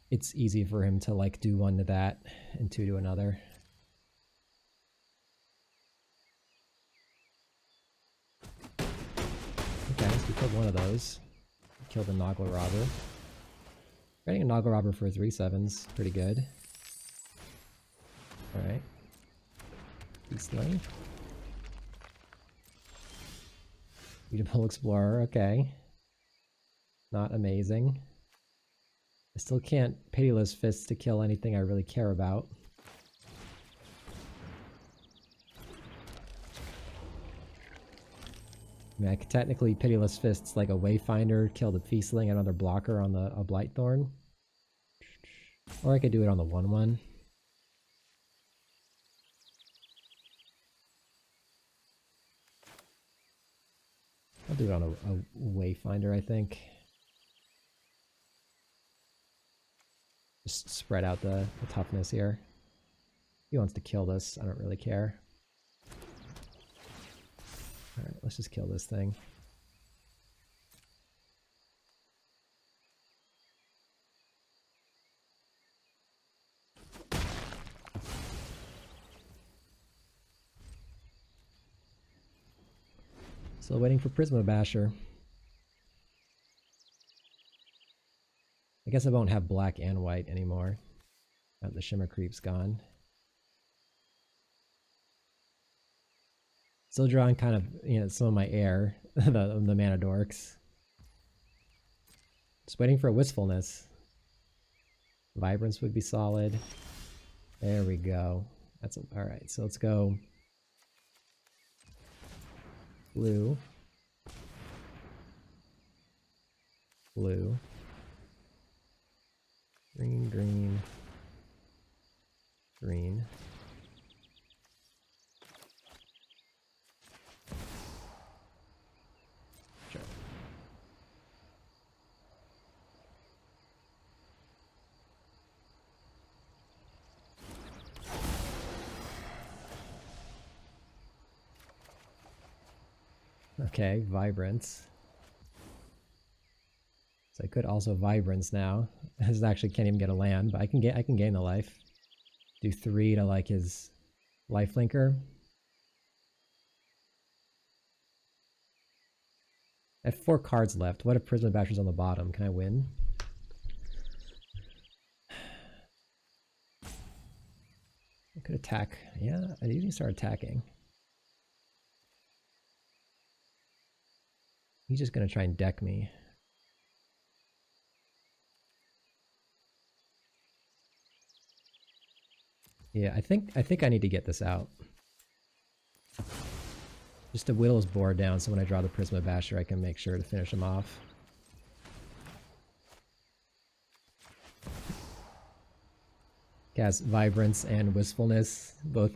it's easy for him to like do 1 to that and 2 to another. Okay, so we killed one of those. Kill the Noggle Robber. Getting a Noggle Robber for 3/7's pretty good. Alright. Beastly. Beautiful Explorer, okay. Not amazing. I still can't Pitiless Fists to kill anything I really care about. I mean, I could technically Pitiless Fists like a Wayfinder, kill the Feastling, another blocker on a Blightthorn. Or I could do it on the 1/1. I'll do it on a Wayfinder, I think. Just spread out the toughness here. He wants to kill this, I don't really care. Alright, let's just kill this thing. Still waiting for Prisma Basher. I guess I won't have black and white anymore. Now the Shimmer Creep's gone. Still drawing kind of, you know, some of my air, the Mana Dorks. Just waiting for a Wistfulness. Vibrance would be solid. There we go. That's alright, so let's go blue. Blue. Green, green. Green. Sure. Okay, Vibrance. So I could also Vibrance now. This actually can't even get a land, but I can gain the life. Do 3 to like his lifelinker. I have 4 cards left. What if Prisma Basher's on the bottom? Can I win? I could attack. Yeah, I usually start attacking. He's just gonna try and deck me. Yeah, I think I need to get this out. Just to whittle his board down so when I draw the Prisma Basher I can make sure to finish him off. Cast Vibrance and Wistfulness, both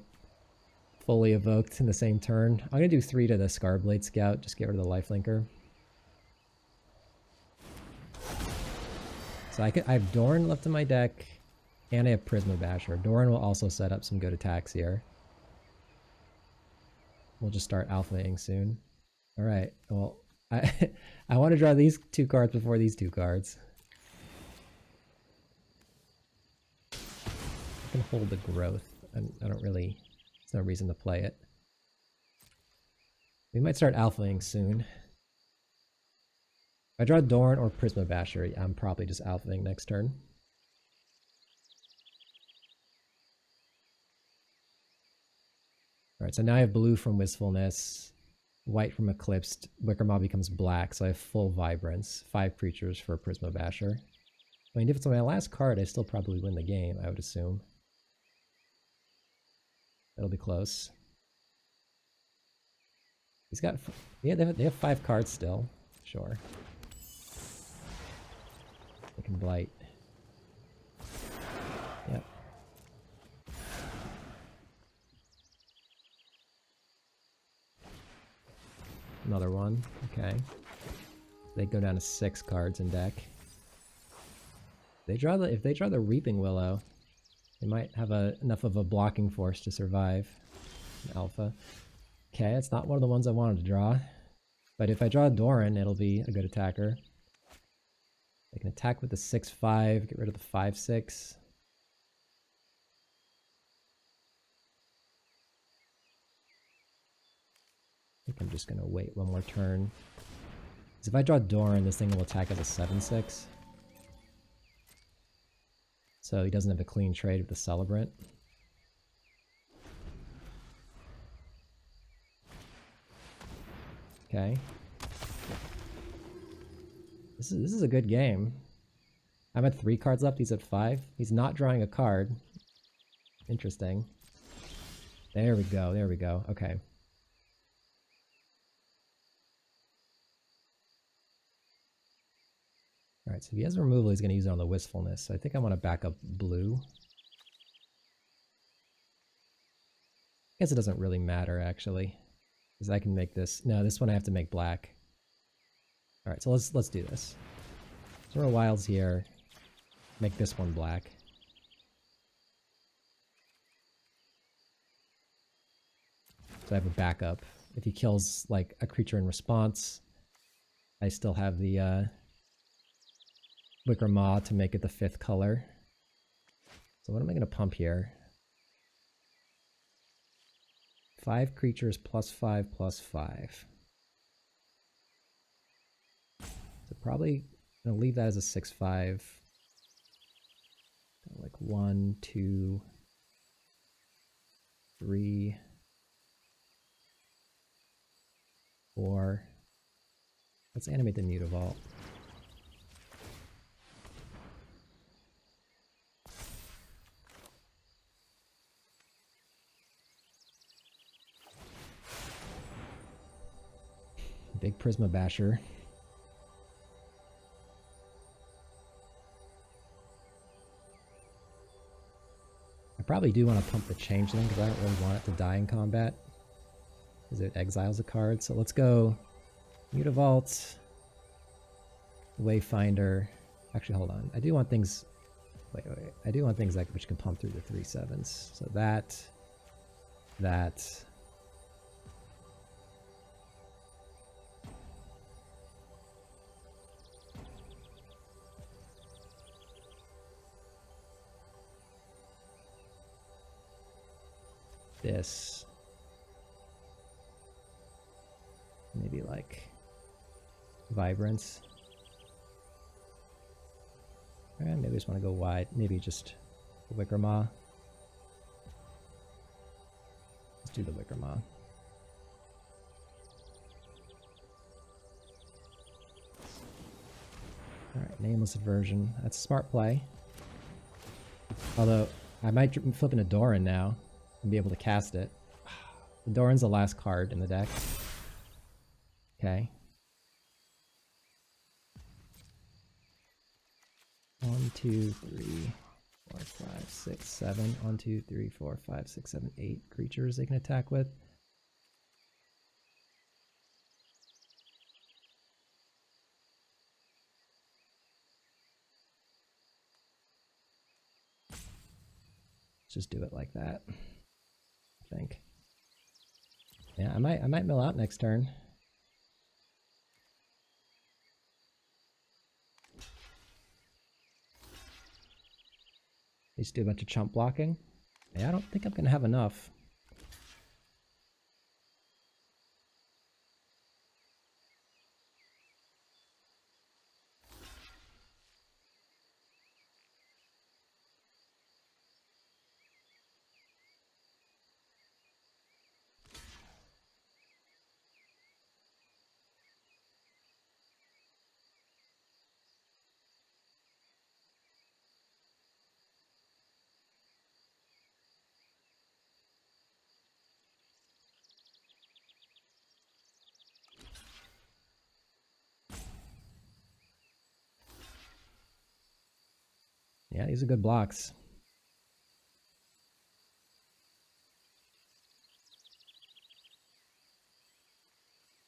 fully evoked in the same turn. I'm gonna do 3 to the Scarblade Scout, just get rid of the lifelinker. So I have Dorn left in my deck, and I have Prisma Basher. Dorn will also set up some good attacks here. We'll just start alphaing soon. Alright, well, I want to draw these 2 cards before these 2 cards. I can hold the growth. I don't really... There's no reason to play it. We might start alphaing soon. If I draw Dorn or Prisma Basher, I'm probably just alphaing next turn. Alright, so now I have blue from Wistfulness, white from Eclipsed, Wicker Maw becomes black, so I have full Vibrance, 5 creatures for Prisma Basher. I mean, if it's my last card, I still probably win the game, I would assume. That'll be close. He's got... Yeah, they have 5 cards still. Sure. They can blight. Yep. Another one. Okay. They go down to 6 cards in deck. If they draw the Reaping Willow, they might have enough of a blocking force to survive. Alpha. Okay, it's not one of the ones I wanted to draw. But if I draw Doran, it'll be a good attacker. I can attack with the 6/5, get rid of the 5/6. I think I'm just going to wait one more turn. Because if I draw Doran, this thing will attack as a 7/6. So he doesn't have a clean trade with the Celebrant. Okay. This is a good game. I'm at 3 cards left, he's at 5. He's not drawing a card. Interesting. There we go, there we go. Okay. Alright, so if he has removal, he's going to use it on the Wistfulness. So I think I want to back up blue. I guess it doesn't really matter, actually. Because I can make this... No, this one I have to make black. Alright, so let's do this. Throw wilds here. Make this one black. So I have a backup. If he kills, like, a creature in response, I still have the, Wicker Maw to make it the 5th color. So what am I going to pump here? 5 creatures +5/+5. So probably going to leave that as a 6/5. Like 1, 2, 3, 4. Let's animate the Mutavault. Big Prisma Basher. I probably do want to pump the Changeling because I don't really want it to die in combat. Because it exiles a card. So let's go Mutavault, Wayfinder. Actually, hold on. I do want things... Wait. I do want things which can pump through the 3/7s. So that... this. Maybe like Vibrance. Alright, maybe I just want to go wide. Maybe just Wicker Maw. Let's do the Wicker Maw. Alright, Nameless Aversion. That's a smart play. Although, I might flip into Doran now and be able to cast it. Doran's the last card in the deck. Okay. 1, 2, 3, 4, 5, 6, 7. 1, 2, 3, 4, 5, 6, 7, 8 creatures they can attack with. Let's just do it like that, I think. Yeah, I might mill out next turn. Just do a bunch of chump blocking. Yeah, I don't think I'm gonna have enough. Yeah, these are good blocks.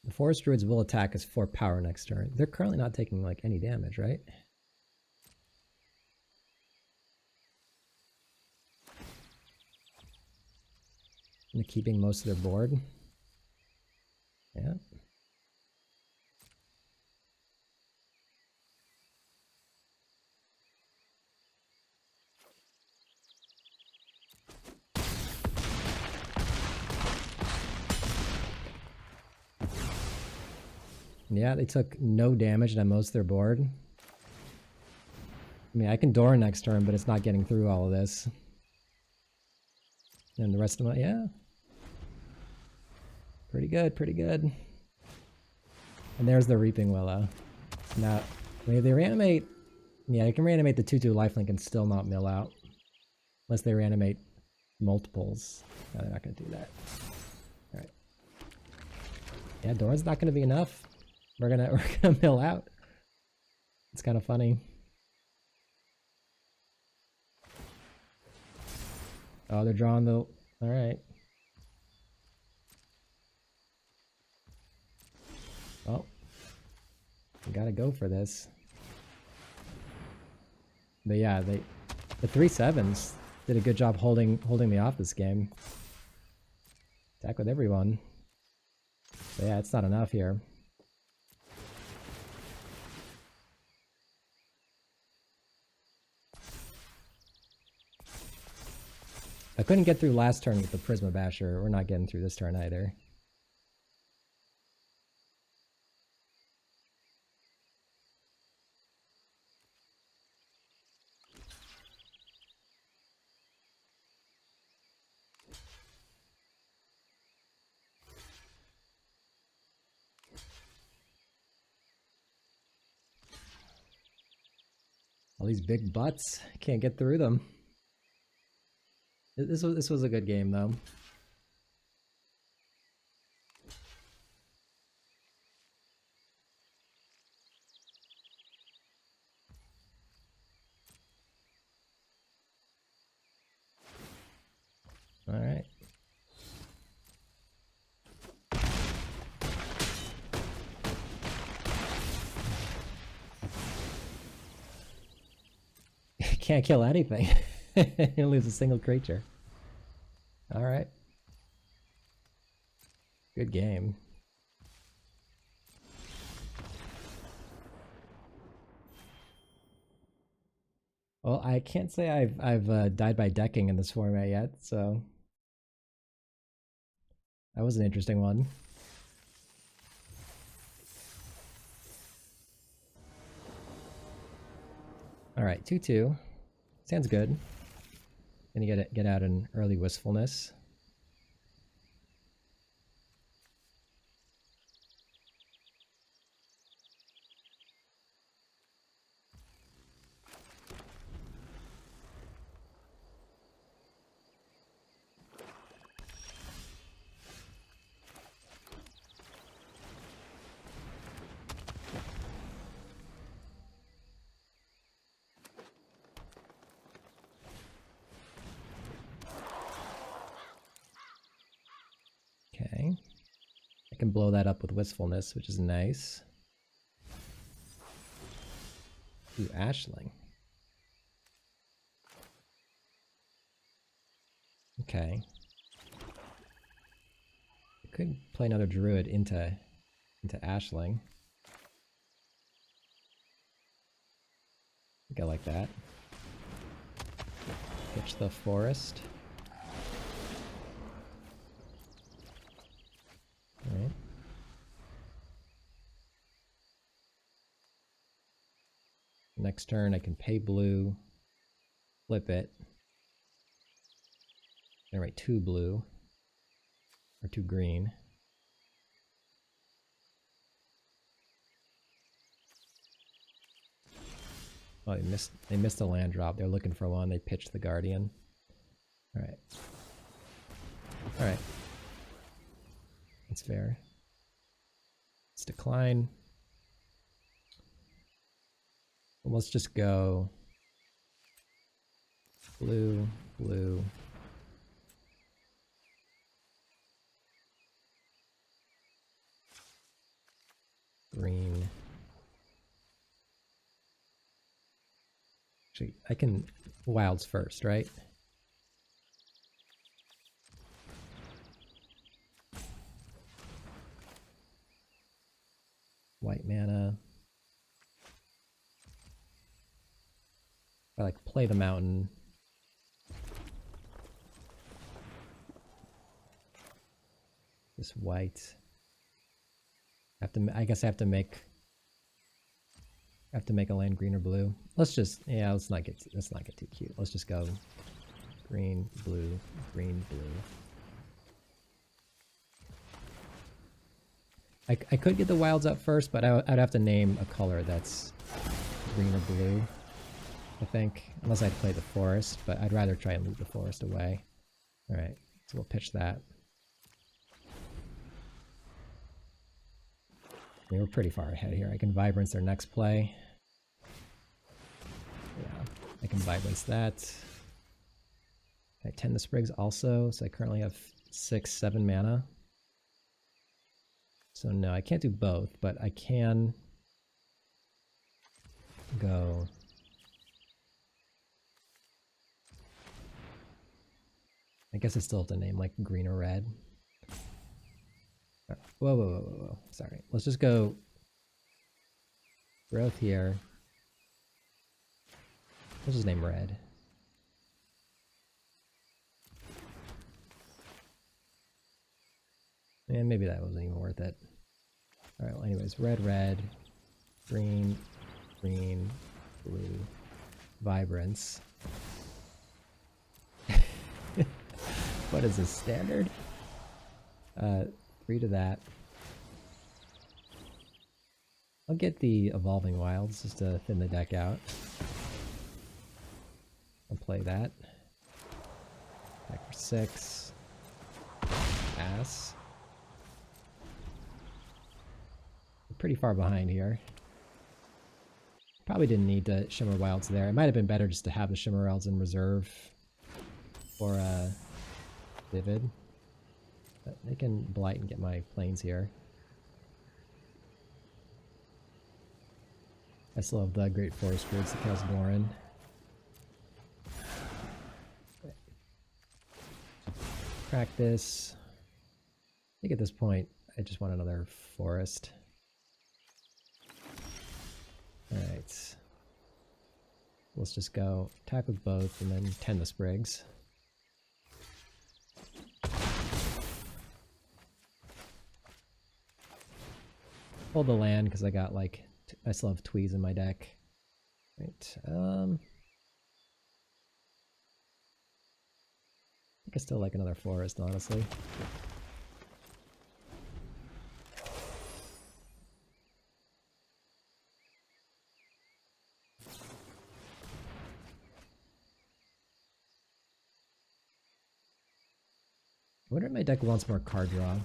The Forest Druids will attack us for power next turn. They're currently not taking like any damage, right? And keeping most of their board. Yeah. Yeah, they took no damage on most of their board. I mean, I can Doran next turn, but it's not getting through all of this. And the rest of my, yeah. Pretty good, pretty good. And there's the Reaping Willow. Now, if they reanimate, yeah, they can reanimate the 2/2 lifelink and still not mill out. Unless they reanimate multiples. No, they're not going to do that. Alright. Yeah, Doran's not going to be enough. We're gonna mill out. It's kind of funny. Oh, they're drawing the... Alright. Well, we gotta go for this. But yeah, the 3/7s did a good job holding me off this game. Attack with everyone. But yeah, it's not enough here. I couldn't get through last turn with the Prisma Basher. We're not getting through this turn either. All these big butts, can't get through them. This was a good game though. All right. Can't kill anything. You lose a single creature. All right. Good game. Well, I can't say I've died by decking in this format yet, so That was an interesting one. All right, 2/2. Sounds good. Gonna get out an early Wistfulness. Okay. I can blow that up with Wistfulness, which is nice. Ooh, Ashling. Okay. I could play another Druid into Ashling. Go like that. Pitch the Forest. Alright. Next turn I can pay blue, flip it, generate 2 blue, or 2 green. Oh, they missed a land drop. They're looking for one. They pitched the Guardian. Alright. Alright. That's fair. Let's decline. Well, let's just go blue, blue. Green. Actually, I can wilds first, right? White mana. I like play the mountain. This white. I guess I have to make a land green or blue. Let's just let's not get too cute. Let's just go green, blue, green, blue. I could get the wilds up first, but I'd have to name a color that's green or blue, I think, unless I'd play the forest, but I'd rather try and loot the forest away. Alright, so we'll pitch that. I mean, we're pretty far ahead here. I can Vibrance their next play. Yeah, I can Vibrance that. I tend the Sprigs also, so I currently have 6, 7 mana. So no, I can't do both, but I can go I guess I still have to name like green or red. Whoa, whoa, whoa, whoa, whoa. Sorry. Let's just go growth here. Let's just name red. And maybe that wasn't even worth it. Alright, well anyways, red, red, green, green, blue, Vibrance. What is this, standard? 3 to that. I'll get the Evolving Wilds just to thin the deck out. I'll play that. Back for 6. Pass. We're pretty far behind here. Probably didn't need to Shimmer Wilds there. It might have been better just to have the Shimmer Wilds in reserve for Vivid. But they can Blight and get my planes here. I still have the Great Forest Druids, the Kalsdoran. Crack this. I think at this point, I just want another forest. Alright. Let's just go attack with both and then tend the Sprigs. Hold the land because I got like I still have Tweez in my deck. Right. I think I still like another forest, honestly. I wonder if my deck wants more card draw.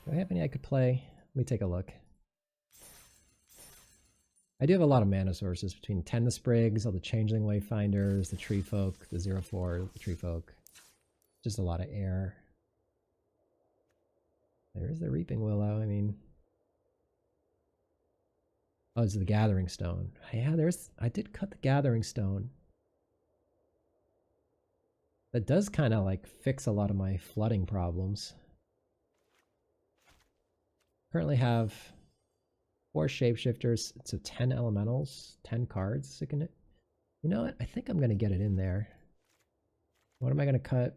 Do I have any I could play? Let me take a look. I do have a lot of mana sources between 10 the Sprigs, all the Changeling Wayfinders, the Tree Folk, the 0/4, the Tree Folk. Just a lot of air. There's the Reaping Willow, I mean. Oh, it's the Gathering Stone. Yeah, I did cut the Gathering Stone. That does kind of like fix a lot of my flooding problems. Currently have 4 shapeshifters, so 10 elementals, 10 cards. You know what? I think I'm going to get it in there. What am I going to cut?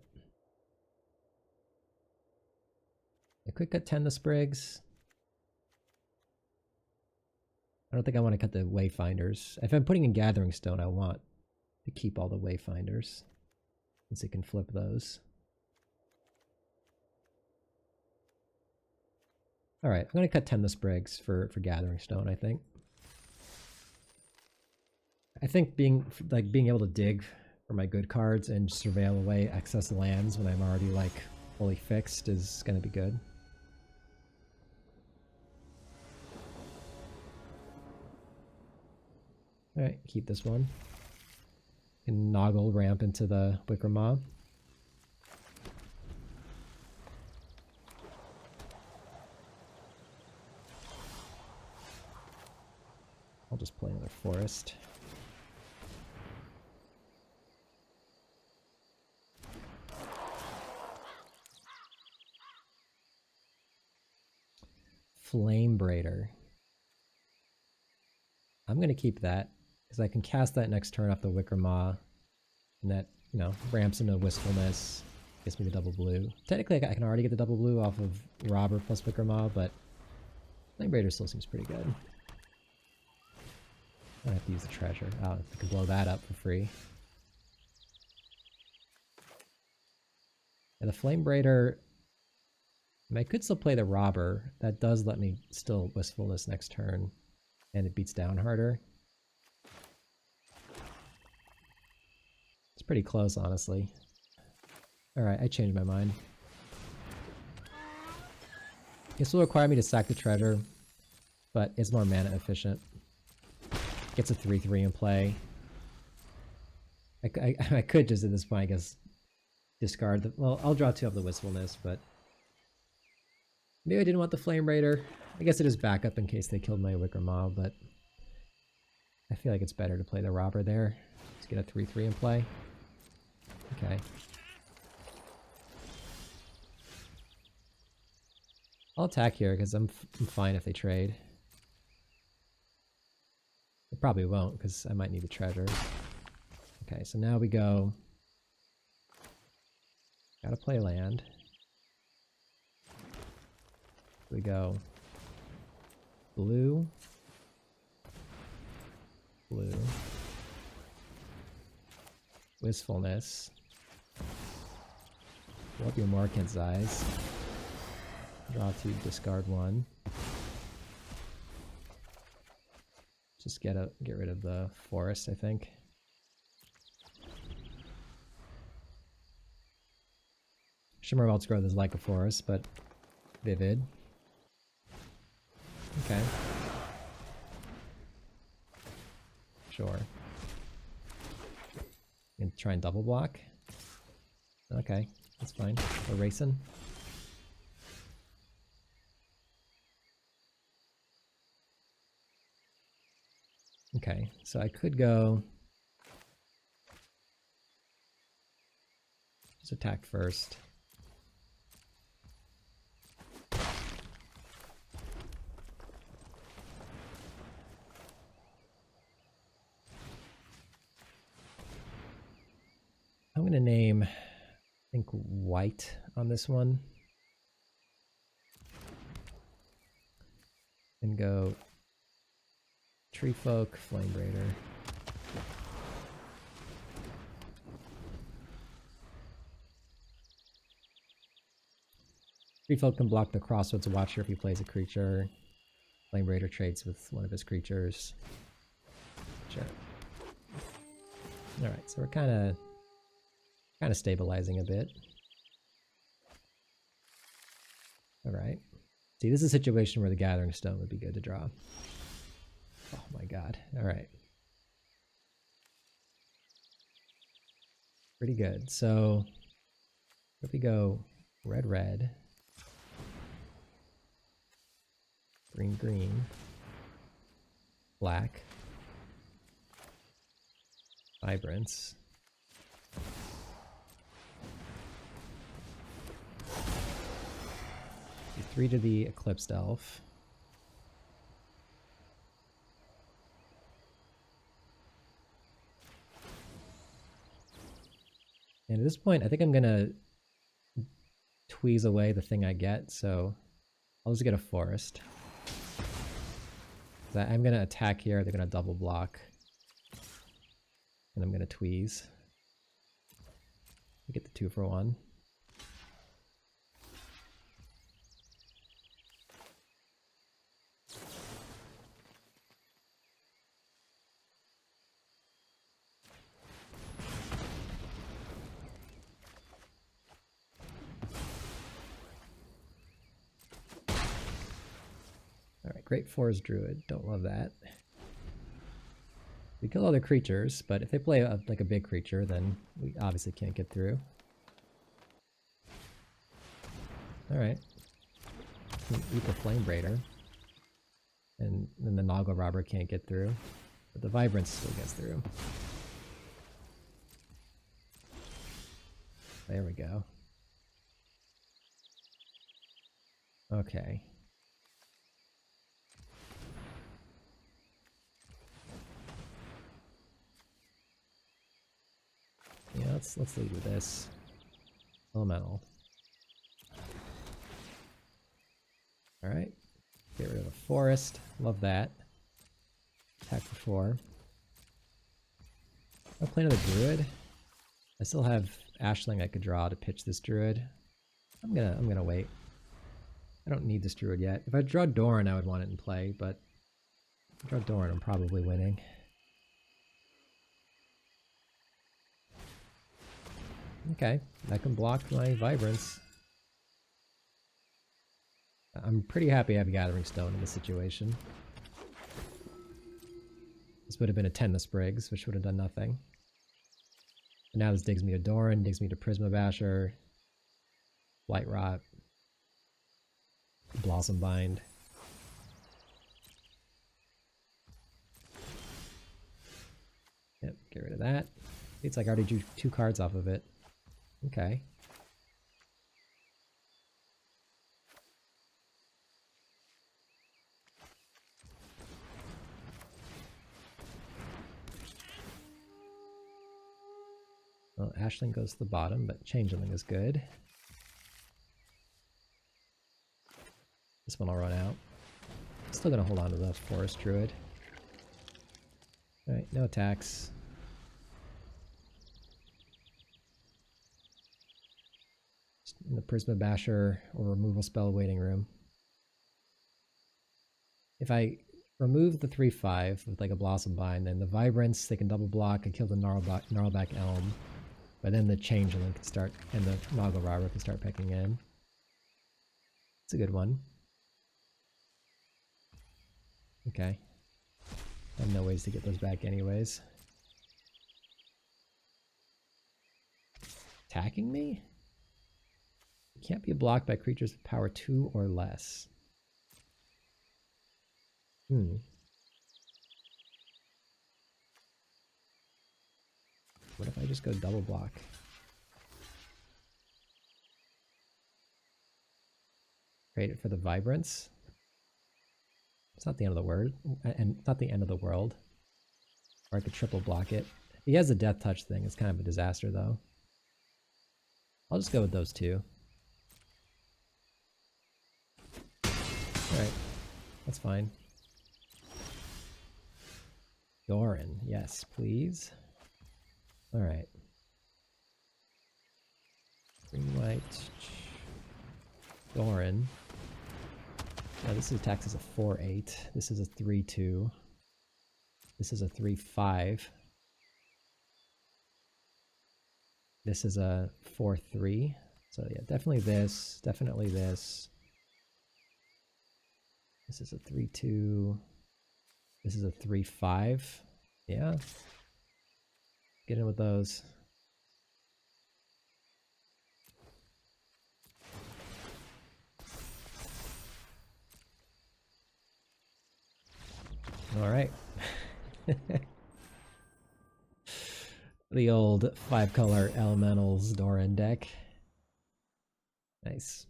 I could cut 10 the Sprigs. I don't think I want to cut the Wayfinders. If I'm putting in Gathering Stone, I want to keep all the Wayfinders, since it can flip those. Alright, I'm going to cut 10 the Sprigs for Gathering Stone, I think. I think being able to dig for my good cards and surveil away excess lands when I'm already like fully fixed is going to be good. Alright, keep this one. And Noggle ramp into the Wicker Mob. I'll just play another forest. Flame Braider. I'm going to keep that, because I can cast that next turn off the Wicker Maw, and that, you know, ramps into Wistfulness, gets me the double blue. Technically, I can already get the double blue off of Robber plus Wicker Maw, but Flame Braider still seems pretty good. I have to use the treasure. Oh, I can blow that up for free. And the Flame Braider, I mean, I could still play the Robber. That does let me still Wistfulness next turn, and it beats down harder. It's pretty close, honestly. Alright, I changed my mind. This will require me to sack the treasure, but it's more mana efficient. Gets a 3/3 in play. I could just at this point, I guess, discard the... Well, I'll draw 2 of the Wistfulness, but... Maybe I didn't want the Flame Raider. I guess it is backup in case they killed my Wicker Maw, but... I feel like it's better to play the Robber there. Let's get a 3/3 in play. Okay. I'll attack here, because I'm fine if they trade. It probably won't, because I might need the treasure. Okay, so now we go... Gotta play land. We go... Blue. Blue. Wistfulness. Blow up your Morkant's Eyes. Draw 2, discard 1. Just get rid of the forest, I think. Shimmerwelt's Growth is like a forest, but vivid. Okay. Sure. And try and double block. Okay, that's fine. We're racing. Okay, so I could go... Just attack first. I'm going to name, I think, white on this one. and go Tree Folk, Flame Raider. Tree Folk can block the Crossroads Watcher if he plays a creature. Flame Raider trades with one of his creatures. Sure. Alright, so we're kind of stabilizing a bit. Alright. See, this is a situation where the Gathering Stone would be good to draw. Oh my god. Alright. Pretty good. So, if we go red, red, green, green, black, Vibrance, do 3 to the Eclipsed Elf. And at this point, I think I'm gonna tweeze away the thing I get, so I'll just get a Forest. I'm gonna attack here, they're gonna double block. And I'm gonna tweeze. Get the 2 for 1. Alright, Great Forest Druid. Don't love that. We kill other creatures, but if they play like a big creature, then we obviously can't get through. Alright. Eat the Flame Raider. And then the Noggle Robber can't get through. But the Vibrance still gets through. There we go. Okay. Yeah, let's lead with this. Elemental. Alright. Get rid of the Forest. Love that. Attack for 4. I'll play another Druid. I still have Ashling I could draw to pitch this Druid. I'm gonna wait. I don't need this Druid yet. If I draw Doran, I would want it in play, but if I draw Doran, I'm probably winning. Okay, that can block my Vibrance. I'm pretty happy I have Gathering Stone in this situation. This would have been a 10 to Sprigs, which would have done nothing. And now this digs me to Doran, digs me to Prisma Basher, Blight Rot, Blossom Bind. Yep, get rid of that. It's like I already drew 2 cards off of it. Okay. Well, Ashling goes to the bottom, but Changeling is good. This one I'll run out. Still gonna hold on to the Forest Druid. Alright, no attacks. In the Prisma Basher or removal spell waiting room. If I remove the 3/5 with like a Blossom Bind, then the Vibrance, they can double block and kill the Gnarlback Elm. But then the Changeling can start, and the Noggle Robber can start pecking in. It's a good one. Okay. I have no ways to get those back anyways. Attacking me? Can't be blocked by creatures with power 2 or less. What if I just go double block? Trade it for the Vibrance. It's not the end of the world, and not the end of the world. Or I could triple block it. He has a Death Touch thing. It's kind of a disaster, though. I'll just go with those 2. Alright. That's fine. Doran, yes, please. Alright. Green, white. Doran. Now this attacks as a 4-8. This is a 3-2. This is a 3-5. This is a 4-3. So yeah, definitely this. Definitely this. This is a 3-2. This is a 3-5. Yeah. Get in with those. All right. The old 5-color elementals Doran deck. Nice.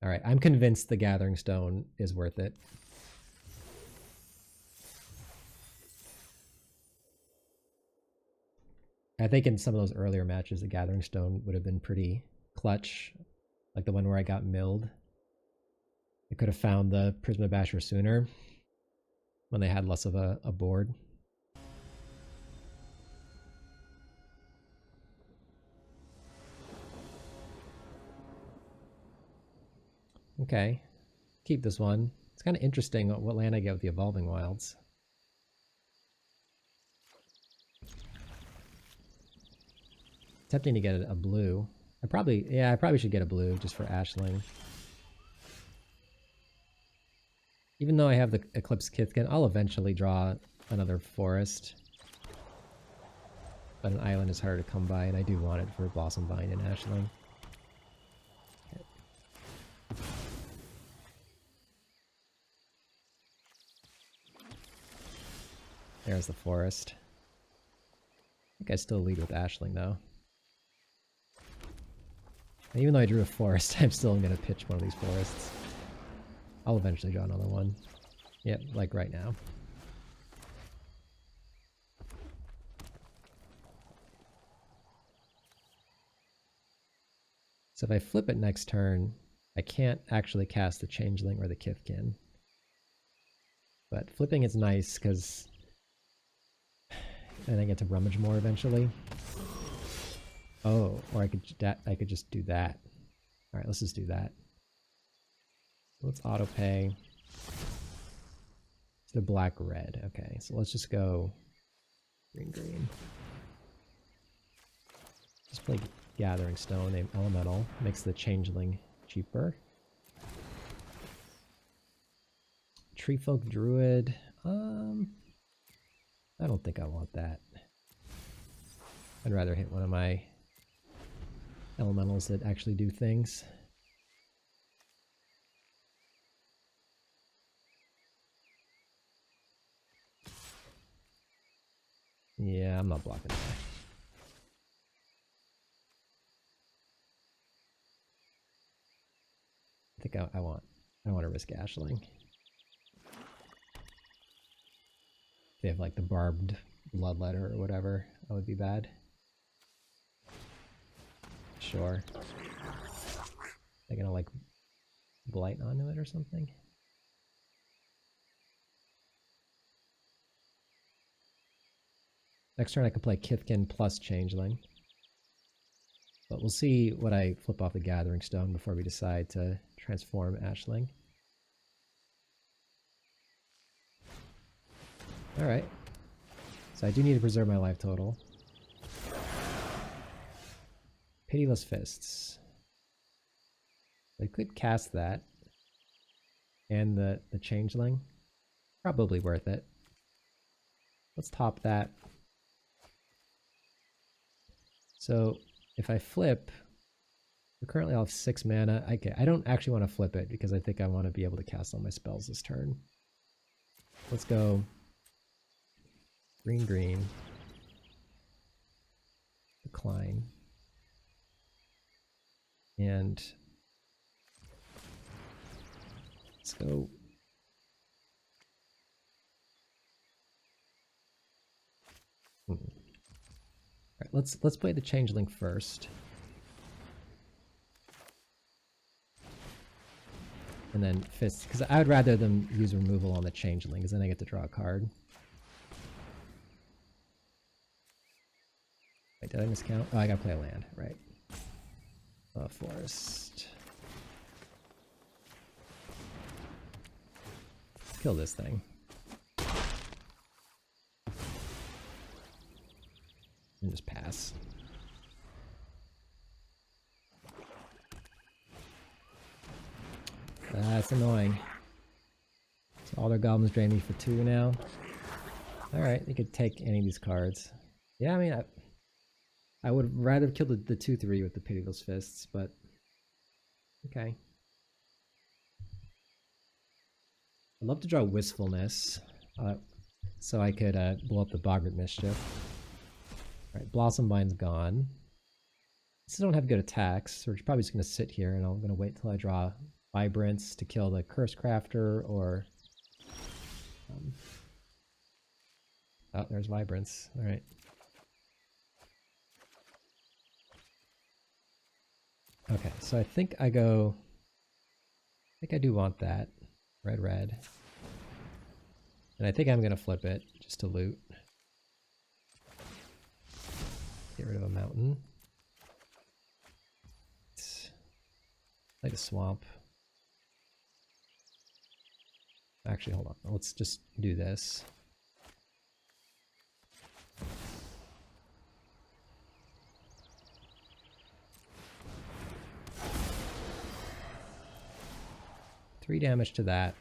All right, I'm convinced the Gathering Stone is worth it. I think in some of those earlier matches, the Gathering Stone would have been pretty clutch, like the one where I got milled. I could have found the Prisma Basher sooner when they had less of a board. Okay, keep this one. It's kind of interesting what land I get with the Evolving Wilds. Tempting to get a blue. I probably should get a blue just for Ashling. Even though I have the Eclipsed Kithkin, I'll eventually draw another forest. But an island is harder to come by, and I do want it for Blossom Vine and Ashling. Okay. There's the forest. I think I still lead with Ashling, though. And even though I drew a forest, I'm still going to pitch one of these forests. I'll eventually draw another one. Yep, like right now. So if I flip it next turn, I can't actually cast the Changeling or the Kithkin. But flipping is nice because then I get to rummage more eventually. Oh, or I could just do that. All right, let's just do that. Let's auto pay. It's the black red. Okay, so let's just go green green. Just play Gathering Stone, named Elemental. Makes the Changeling cheaper. Treefolk Druid. I don't think I want that. I'd rather hit one of my elementals that actually do things. Yeah, I'm not blocking that. I think I want to risk Ashling. They have like the barbed bloodletter or whatever. That would be bad. Sure. They're gonna like blight onto it or something. Next turn I can play Kithkin plus Changeling. But we'll see what I flip off the Gathering Stone before we decide to transform Ashling. Alright. So I do need to preserve my life total. Pitiless Fists. I could cast that. And the Changeling. Probably worth it. Let's top that. So if I flip, currently I'll have 6 mana. Okay, I don't actually want to flip it because I think I want to be able to cast all my spells this turn. Let's go green green. Decline. And let's go Alright, let's play the Changeling first. and then Fists, because I would rather them use removal on the Changeling, because then I get to draw a card. Wait, did I miscount? Oh, I gotta play a land, right. Forest. Kill this thing. And just pass. That's annoying. So all their goblins drain me for 2 now. Alright, they could take any of these cards. Yeah, I mean, I would rather have killed the 2-3 with the Pitiless Fists, but okay. I'd love to draw Wistfulness, so I could blow up the Boggart Mischief. Alright, Blossom Bine's gone. Still don't have good attacks, so we're probably just going to sit here, and I'm going to wait till I draw Vibrance to kill the Curse Crafter, or... oh, there's Vibrance. Alright. Okay, so I think I go... I think I do want that. Red, red. And I think I'm going to flip it, just to loot. Get rid of a mountain. Like a swamp. Actually, hold on. Let's just do this. Three damage to that.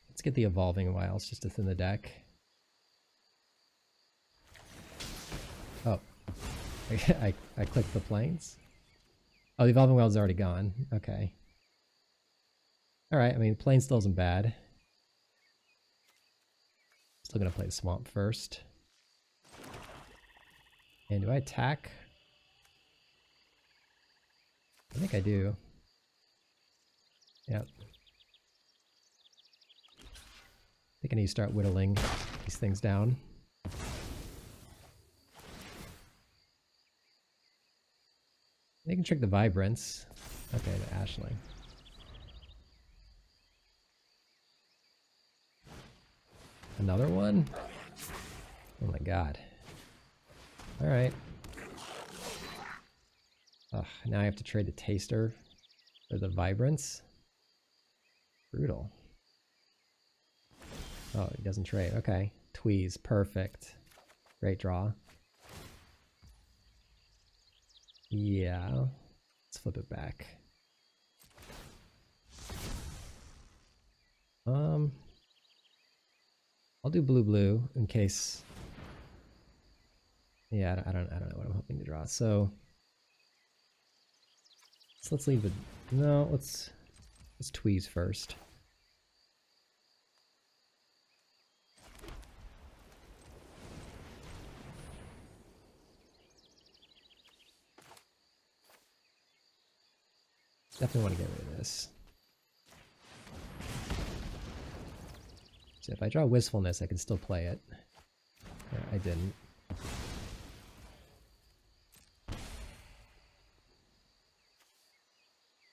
Let's get the Evolving Wilds just to thin the deck. Oh. I clicked the planes. Oh, the Evolving Wilds is already gone. Okay. Alright, I mean, plane still isn't bad. Still gonna play the swamp first. And do I attack? I think I do. Yep. I think I need to start whittling these things down. They can trick the Vibrance. Okay, the Ashling. Another one? Oh my god. Alright. Ugh, now I have to trade the Taster for the Vibrance. Brutal. Oh, he doesn't trade. Okay. Tweeze. Perfect. Great draw. Yeah. Let's flip it back. I'll do blue in case. Yeah, I don't know what I'm hoping to draw. So let's leave it. No, let's tweeze first. Definitely want to get rid of this. So if I draw Wistfulness, I can still play it. I didn't.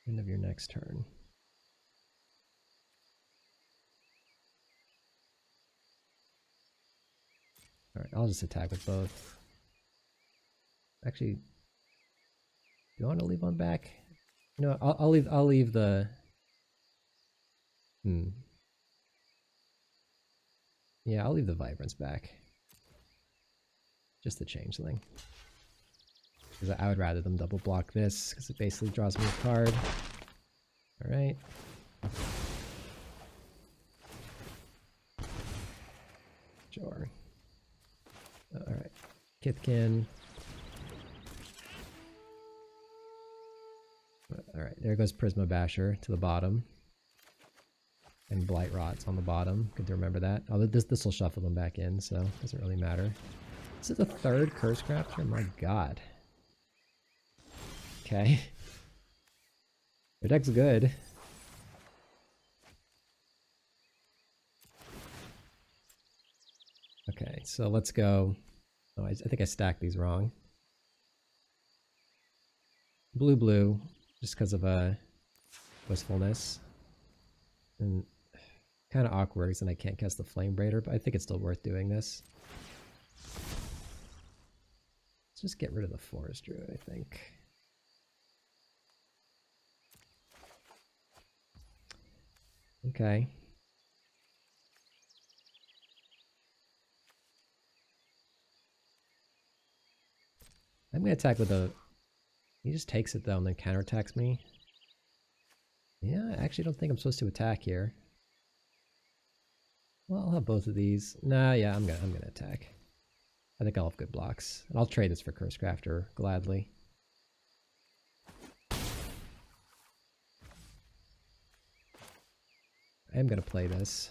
End of your next turn. Alright, I'll just attack with both. Actually, do you want to leave one back? No, I'll leave the... Yeah, I'll leave the Vibrance back. Just the Changeling. Because I would rather them double block this, because it basically draws me a card. Alright. Sure. Alright. Kithkin. Alright, there goes Prisma Basher to the bottom. And Blight Rot's on the bottom. Good to remember that. Oh, this will shuffle them back in, so it doesn't really matter. This is the third Curse Crafter? My god. Okay. Their deck's good. Okay, so let's go. Oh, I think I stacked these wrong. Blue, just because of a Wistfulness. And kind of awkward because then I can't cast the Flame Braider, but I think it's still worth doing this. Let's just get rid of the Forest Druid, I think. Okay. I'm going to attack with a... He just takes it though and then counterattacks me. Yeah, I actually don't think I'm supposed to attack here. Well, I'll have both of these. Nah, yeah, I'm gonna attack. I think I'll have good blocks. And I'll trade this for Curse Crafter gladly. I am gonna play this.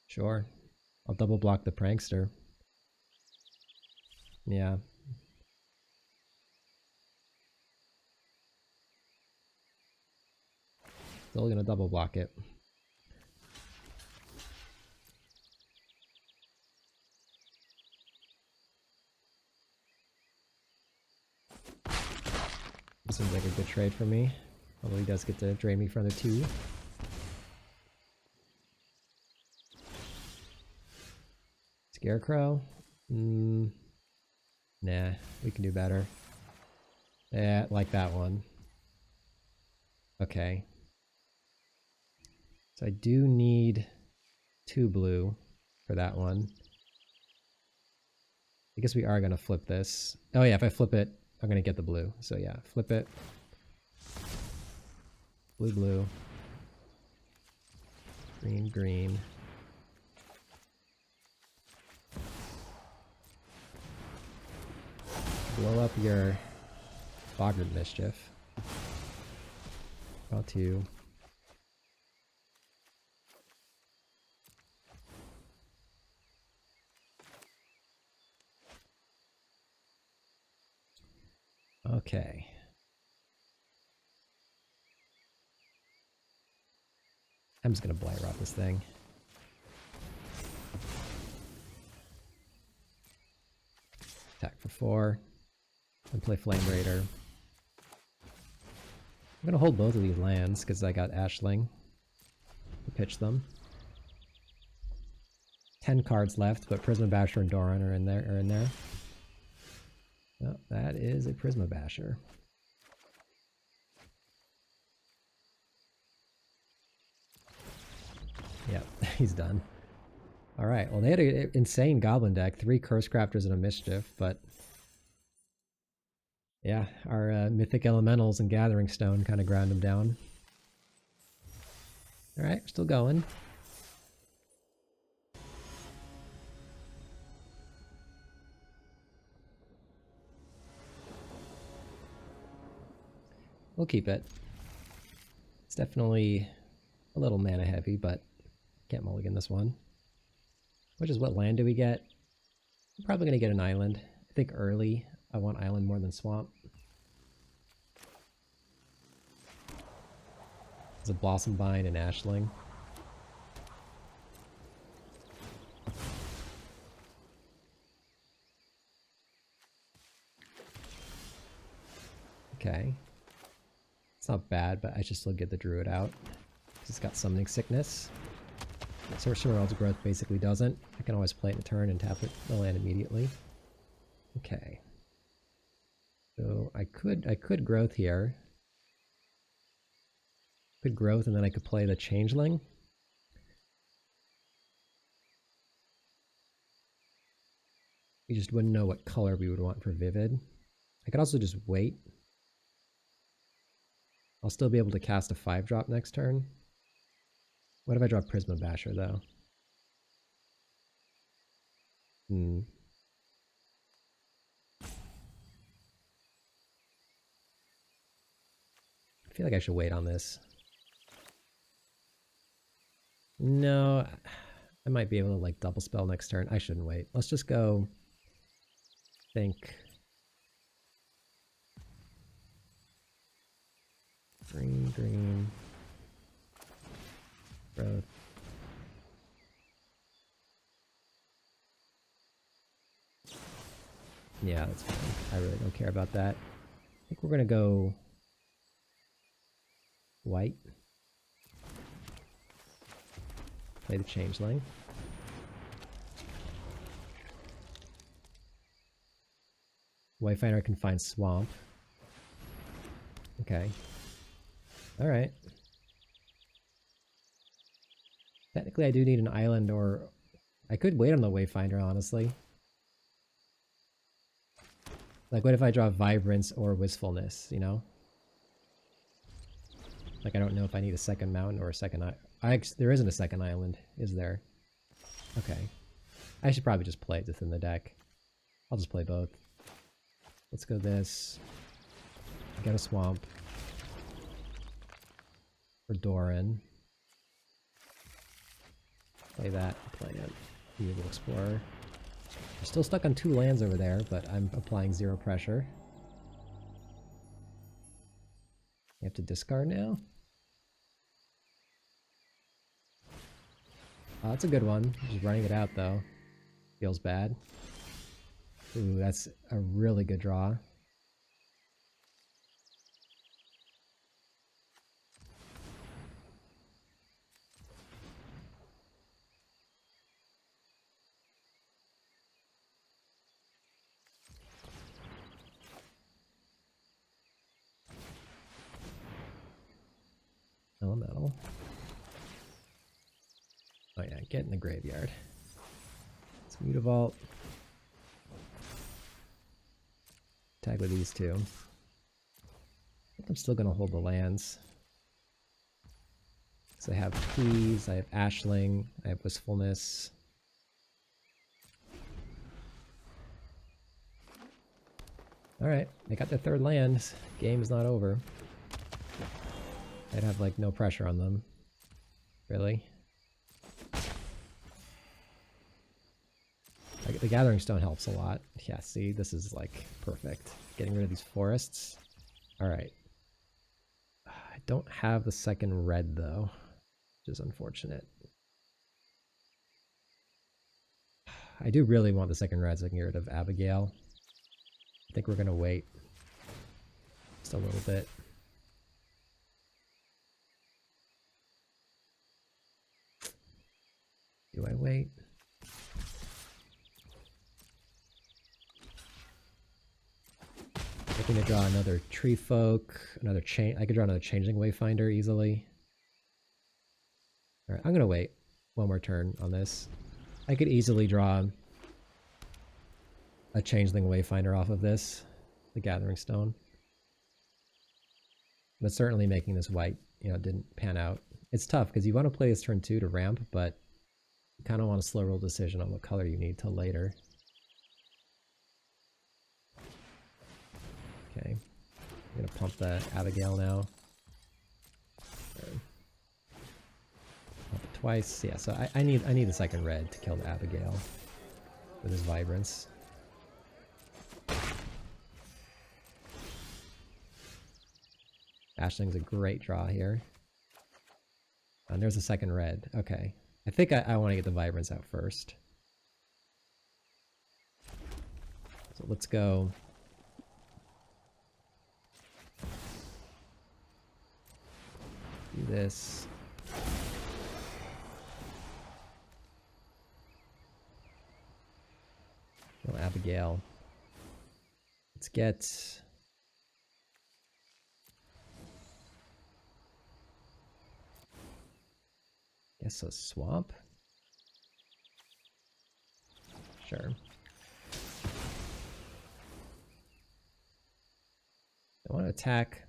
Sure. I'll double block the Prankster. Yeah. Still gonna double block it. This seems like a good trade for me. Although he does get to drain me for another 2. Scarecrow? Nah, we can do better. Yeah, like that one. Okay. So I do need 2 blue for that one. I guess we are going to flip this. Oh yeah, if I flip it, I'm going to get the blue. So yeah, flip it. Blue, blue. Green, green. Blow up your Boggered Mischief. Draw 2. Okay. I'm just gonna Blight Rot this thing. Attack for 4. And play Flame Raider. I'm gonna hold both of these lands because I got Ashling to pitch them. 10 cards left, but Prisma Basher and Doran are in there. Oh, that is a Prisma Basher. Yep, he's done. Alright, well they had an insane Goblin deck, 3 Curse Crafters and a Mischief, but yeah, our Mythic Elementals and Gathering Stone kind of ground them down. Alright, we're still going. We'll keep it. It's definitely a little mana heavy, but can't mulligan this one. Which is what land do we get? I'm probably going to get an island. I think early I want island more than swamp. There's a Blossom Bind and Ashling. Okay. It's not bad, but I should still get the Druid out. It's got Summoning Sickness. Sorcerer World's Growth basically doesn't. I can always play it in a turn and tap it the land immediately. Okay. So I could Growth here. Could Growth and then I could play the Changeling. We just wouldn't know what color we would want for Vivid. I could also just wait. I'll still be able to cast a 5-drop next turn. What if I draw Prisma Basher, though? I feel like I should wait on this. No, I might be able to, like, double spell next turn. I shouldn't wait. Let's just go think Green, green. Growth. Yeah, that's fine. I really don't care about that. I think we're gonna go white. Play the changeling. Wayfinder can find swamp. Okay. Alright. Technically I do need an island, or I could wait on the Wayfinder, honestly. Like, what if I draw Vibrance or Wistfulness, you know? Like, I don't know if I need a second mountain or a second island. There isn't a second island, is there? Okay. I should probably just play it within the deck. I'll just play both. Let's go this. Get a swamp. For Doran. Play that. Play it. Evil Explorer. I'm still stuck on 2 lands over there, but I'm applying 0 pressure. You have to discard now? Oh, that's a good one. Just running it out, though. Feels bad. Ooh, that's a really good draw. Elemental. Oh yeah, get in the graveyard. It's Mutavault. Tag with these two. I think I'm still gonna hold the lands. So I have Keys, I have Ashling, I have Wistfulness. Alright, they got their 3rd land. Game's not over. I'd have like no pressure on them. Really? Like, the Gathering Stone helps a lot. Yeah, see, this is like perfect. Getting rid of these forests. Alright. I don't have the second red though, which is unfortunate. I do really want the second red so I can get rid of Abigail. I think we're gonna wait just a little bit. Do I wait? Looking to draw another Tree Folk, another I could draw another Changeling Wayfinder easily. Alright, I'm gonna wait one more turn on this. I could easily draw a Changeling Wayfinder off of this, the Gathering Stone. But certainly making this white, you know, didn't pan out. It's tough because you want to play this turn 2 to ramp, but you kind of want a slow roll decision on what color you need till later. Okay, I'm gonna pump the Abigail now. Pump it twice. Yeah, so I need the second red to kill the Abigail with his Vibrance. Ashling's a great draw here. And there's a second red. Okay. I think I want to get the Vibrance out first. So let's go. Do this. Kill Abigail. Let's get... guess a swamp? Sure. I want to attack.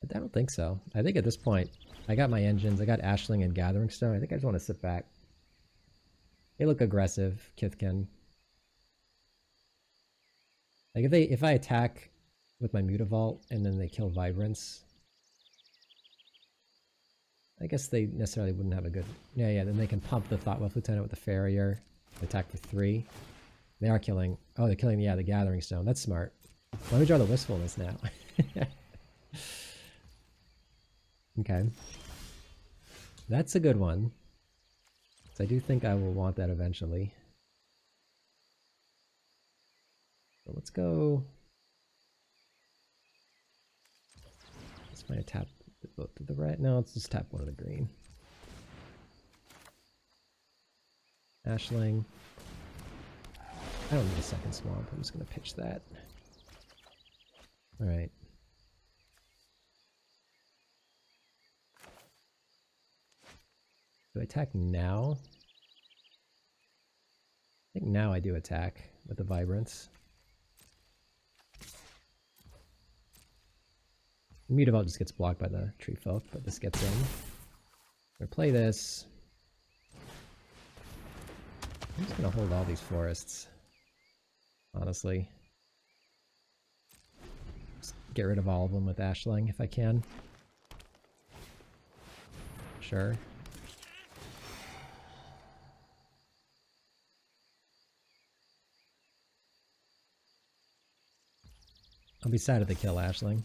I don't think so. I think at this point, I got my engines, I got Ashling and Gathering Stone. I think I just want to sit back. They look aggressive, Kithkin. Like if I attack with my Mutavault and then they kill Vibrance, I guess they necessarily wouldn't have a good... Yeah, then they can pump the Thoughtwolf Lieutenant with the Farrier, attack for 3. They are killing... Oh, they're killing, yeah, the Gathering Stone. That's smart. Let me draw the Wistfulness now. Okay. That's a good one. So I do think I will want that eventually. So let's go. Let's try to tap both of the red. No, let's just tap one of the green. Ashling. I don't need a second swamp. I'm just going to pitch that. Alright. Do I attack now? I think now I do attack with the Vibrance. Mutavault just gets blocked by the Tree Folk, but this gets in. I'm gonna play this. I'm just gonna hold all these forests, honestly. Just get rid of all of them with Ashling if I can. Sure. I'll be sad if they kill Ashling.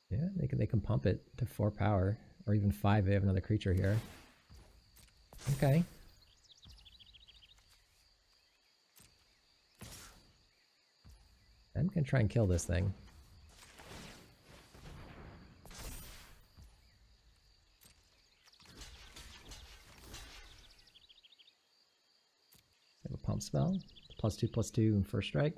Yeah, they can pump it to 4 power, or even 5 if they have another creature here. Okay. I'm gonna try and kill this thing. I have a pump spell. +2/+2 and first strike.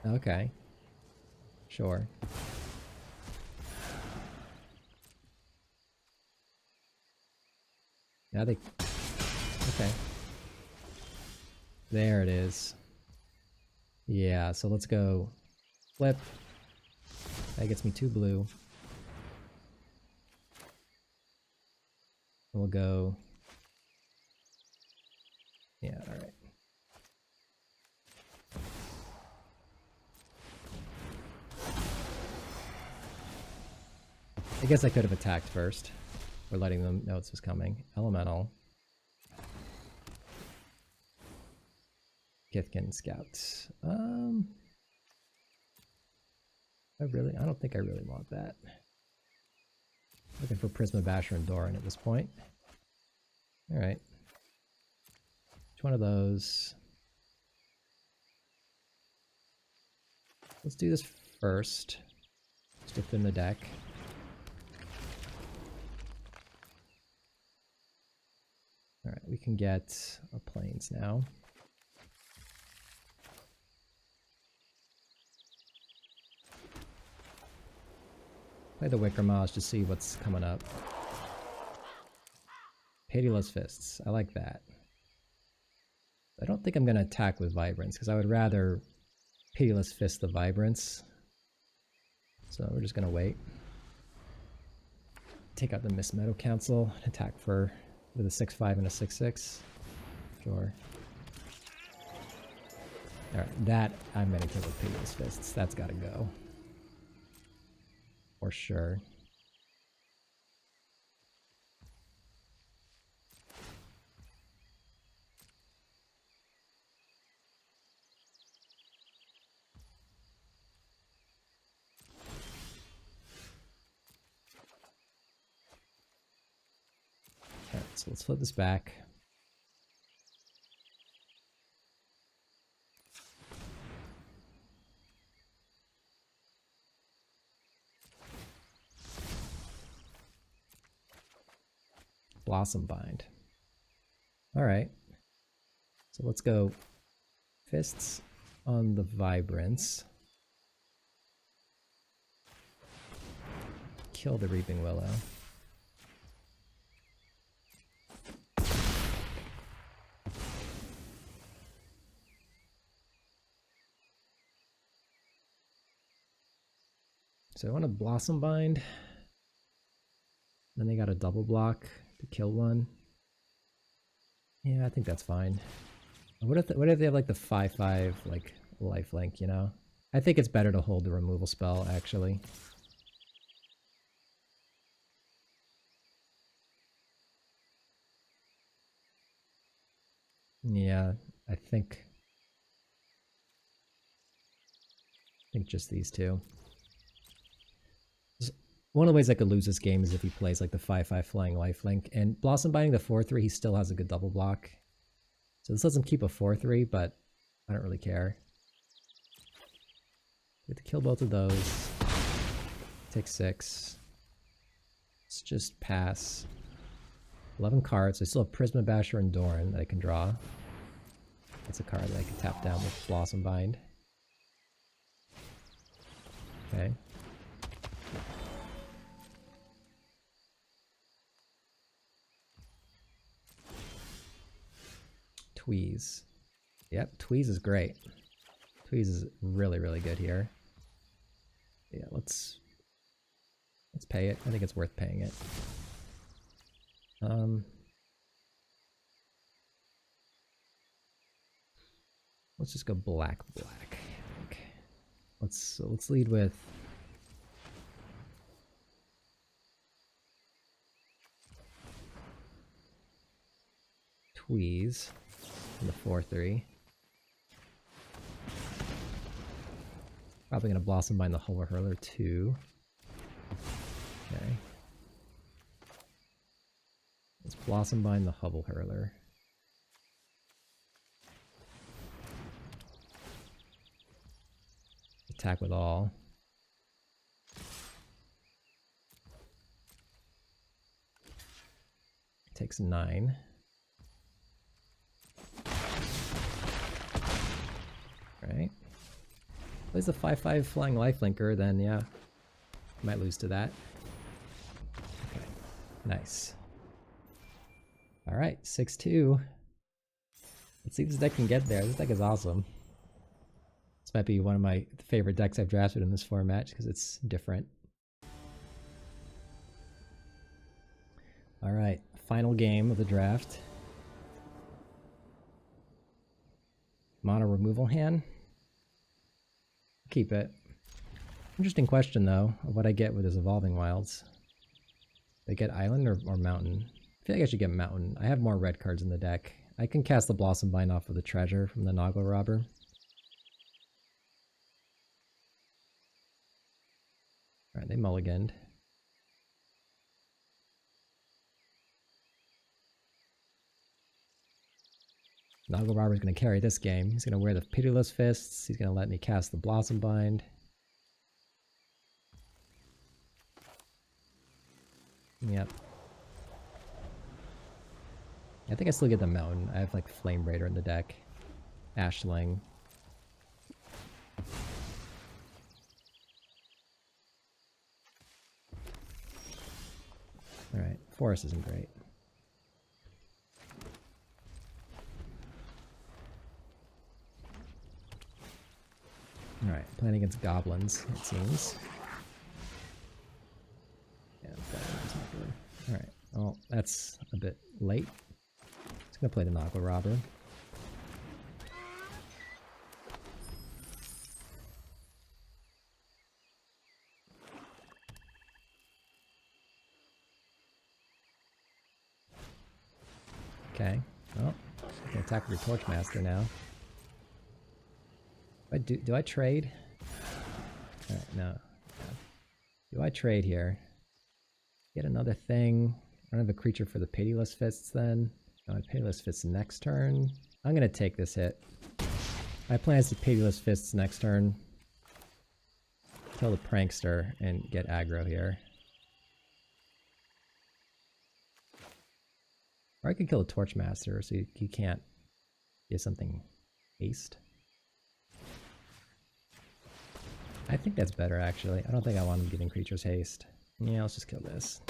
Okay. Sure. Now they... Okay. There it is. Yeah, so let's go flip. That gets me 2 blue. And we'll go... Yeah, alright. I guess I could have attacked first. Or letting them know this was coming. Elemental. Kithkin Scout. I don't think I really want that. Looking for Prisma Basher and Doran at this point. Alright. Which one of those? Let's do this first. Just to thin the deck. Alright, we can get a Plains now. Play the Wickermoss to see what's coming up. Pitiless Fists. I like that. I don't think I'm going to attack with Vibrance, because I would rather Pitiless Fist the Vibrance. So we're just going to wait. Take out the Mist Meadow Council and attack for with a 6/5 and a 6/6. Sure. Alright, that I'm going to kill with Pitiless Fists. That's got to go. For sure. Alright, so let's flip this back. Blossom Bind. Alright. So let's go Fists on the Vibrance. Kill the Reaping Willow. So I want to Blossom Bind. Then they got a double block to kill one. Yeah, I think that's fine. What if they have like the 5/5 like lifelink, you know? I think it's better to hold the removal spell, actually. Yeah, I think just these two. One of the ways I could lose this game is if he plays like the 5/5 Flying Lifelink. And Blossom Binding the 4/3, he still has a good double block. So this lets him keep a 4/3, but I don't really care. We have to kill both of those. Take 6. Let's just pass. 11 cards. I still have Prisma Basher and Doran that I can draw. That's a card that I can tap down with Blossom Bind. Okay. Tweeze. Yep, Tweeze is great. Tweeze is really, really good here. Yeah, let's pay it. I think it's worth paying it. Let's just go black. Okay. Let's lead with Tweeze in the 4/3. Probably gonna Blossom Bind the Hover Hurler too. Okay. Let's Blossom Bind the Hover Hurler. Attack with all. Takes 9. Right. Plays a 5/5 Flying Lifelinker, then yeah, might lose to that. Okay, nice. All right, 6/2. Let's see if this deck can get there. This deck is awesome. This might be one of my favorite decks I've drafted in this format because it's different. All right, final game of the draft. Mono removal hand. Keep it. Interesting question though of what I get with his Evolving Wilds. They get Island or Mountain? I feel like I should get Mountain. I have more red cards in the deck. I can cast the Blossom Bind off of the treasure from the Noggle Robber. Alright, they mulliganed. Noggle Robber's going to carry this game. He's going to wear the Pitiless Fists. He's going to let me cast the Blossom Bind. Yep. I think I still get the Mountain. I have like Flame Raider in the deck. Ashling. Alright, Forest isn't great. Alright, playing against goblins, it seems. Yeah, that's not good. Alright, well, that's a bit late. Just gonna play the Noggle Robber. Okay, well, I can attack with your Torchmaster now. Do I trade? Alright, no. Do I trade here? Get another thing. I don't have a creature for the Pitiless Fists then. No, I Pitiless Fists next turn. I'm gonna take this hit. My plan is to Pitiless Fists next turn. Kill the Prankster and get aggro here. Or I could kill a Torchmaster so you can't get something haste. I think that's better, actually. I don't think I want him giving creatures haste. Yeah, let's just kill this.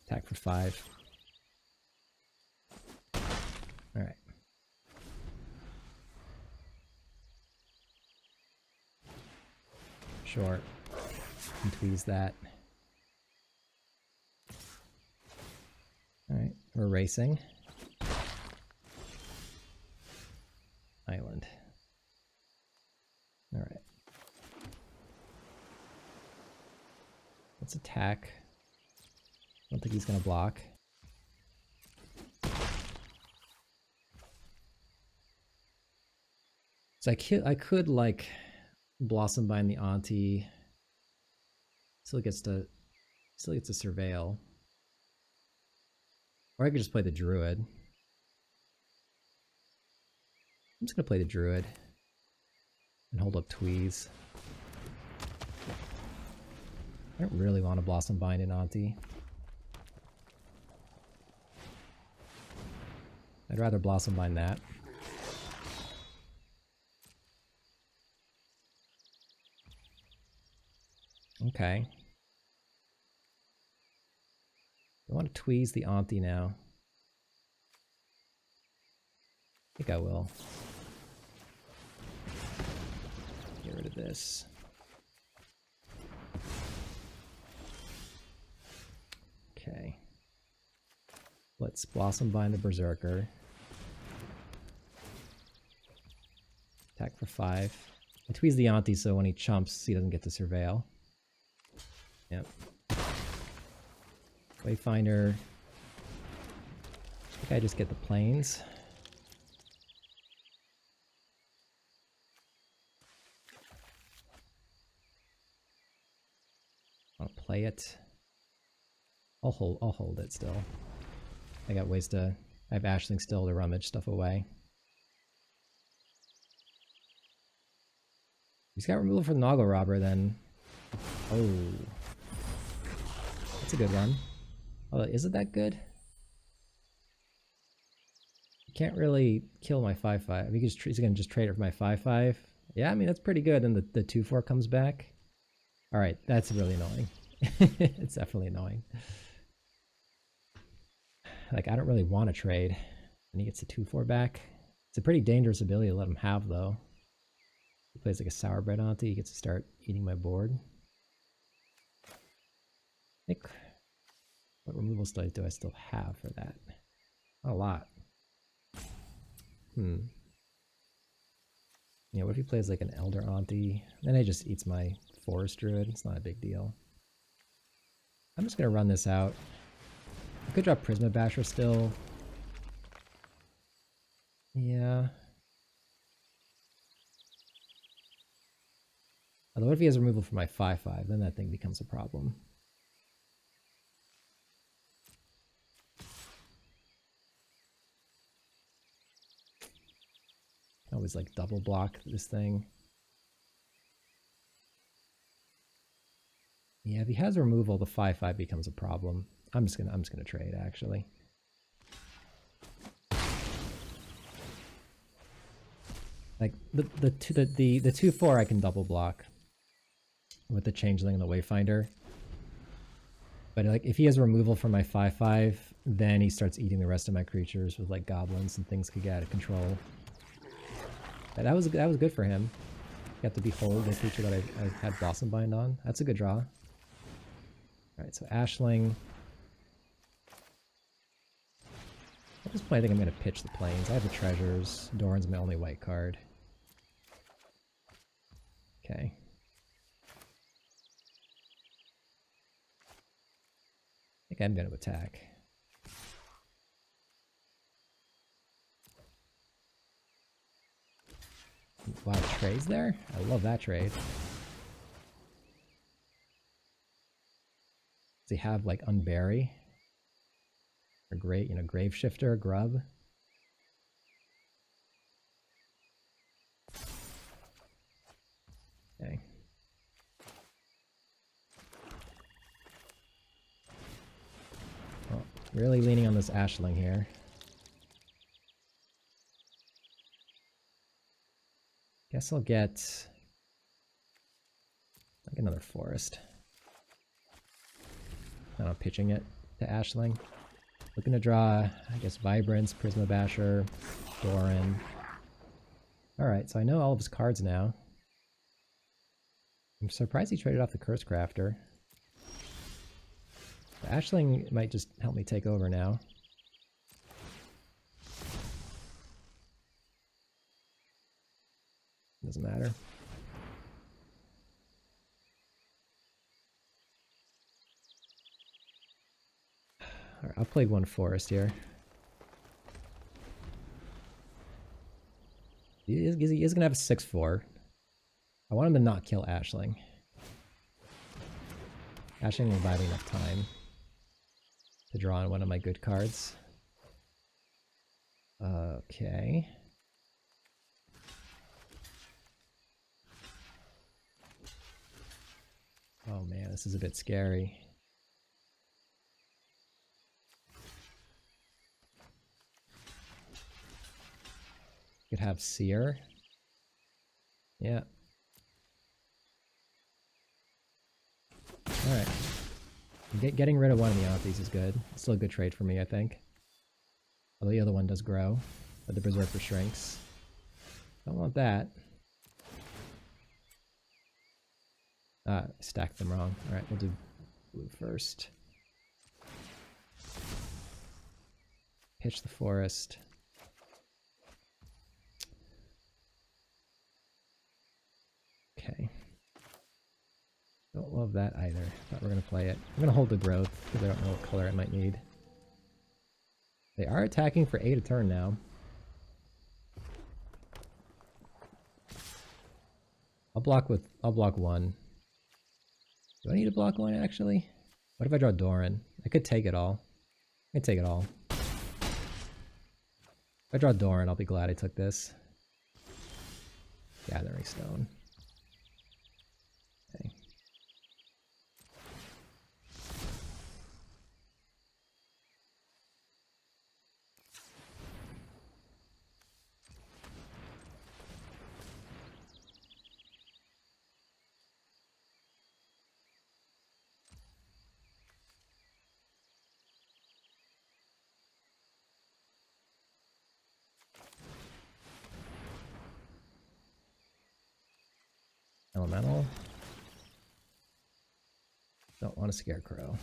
Attack for 5. Alright. Short. And tweeze that. Alright, we're racing. Island. let's attack. I don't think he's gonna block. So I could like Blossom Bind the Auntie. Still gets to surveil. Or I could just play the Druid. I'm just gonna play the Druid and hold up Tweeze. I don't really want to Blossom Bind an Auntie. I'd rather Blossom Bind that. Okay. I want to Tweeze the Auntie now. I think I will. Get rid of this. Okay. Let's Blossom Bind the Berserker. Attack for 5. I Tweeze the Auntie so when he chumps, he doesn't get to surveil. Yep. Wayfinder. I think I just get the planes. I want to play it. I'll hold it still. I got ways to. I have Ashling still to rummage stuff away. He's got removal for the Noggle Robber then. Oh. That's a good one. Oh, is it that good? You can't really kill my 5/5. He's gonna just trade it for my 5/5. Yeah, I mean that's pretty good. And the 2/4 comes back. All right, that's really annoying. It's definitely annoying. Like I don't really want to trade, and he gets the 2/4 back. It's a pretty dangerous ability to let him have though. He plays like a Sourbread Auntie. He gets to start eating my board. I think. What removal studies do I still have for that? Not a lot. Yeah, what if he plays like an Elder Auntie? Then he just eats my Forest Druid. It's not a big deal. I'm just gonna run this out. I could drop Prisma Basher still. Yeah. Although what if he has removal for my 5/5? Then that thing becomes a problem. I always like double block this thing. Yeah, if he has removal, the 5/5 becomes a problem. I'm just gonna trade actually. Like the 2/4 I can double block with the Changeling and the Wayfinder. But like if he has removal from my 5/5, then he starts eating the rest of my creatures with like goblins and things could get out of control. But that was good for him. Got to behold the creature that I had Blossom Bind on. That's a good draw. Alright, so Ashling. At this point I think I'm gonna pitch the planes. I have the treasures. Doran's my only white card. Okay. I think I'm gonna attack. Wow, trades there? I love that trade. Does he have like Unbury? Or great, Grave Shifter, Grub? Okay. Well, really leaning on this Ashling here. Guess I'll get like another Forest. I'm pitching it to Ashling. Looking to draw, I guess, Vibrance, Prisma Basher, Doran. Alright, so I know all of his cards now. I'm surprised he traded off the Curse Crafter. The Ashling might just help me take over now. Doesn't matter. Alright, I'll play one forest here. He is going to have a 6-4. I want him to not kill Ashling. Ashling will buy me enough time to draw on one of my good cards. Okay. Oh man, this is a bit scary. Could have Seer. Yeah. Alright. Getting rid of one of the Aunties is good. It's still a good trade for me, I think. Although the other one does grow, but the Berserker shrinks. Don't want that. Ah, stacked them wrong. Alright, we'll do blue first. Pitch the forest. Okay. Don't love that either. Thought we were going to play it. I'm going to hold the growth because I don't know what color I might need. They are attacking for 8 a turn now. I'll block 1. Do I need to block 1 actually? What if I draw Doran? I could take it all. I can take it all. If I draw Doran, I'll be glad I took this. Gathering Stone. Okay. Elemental. Don't want a Scarecrow.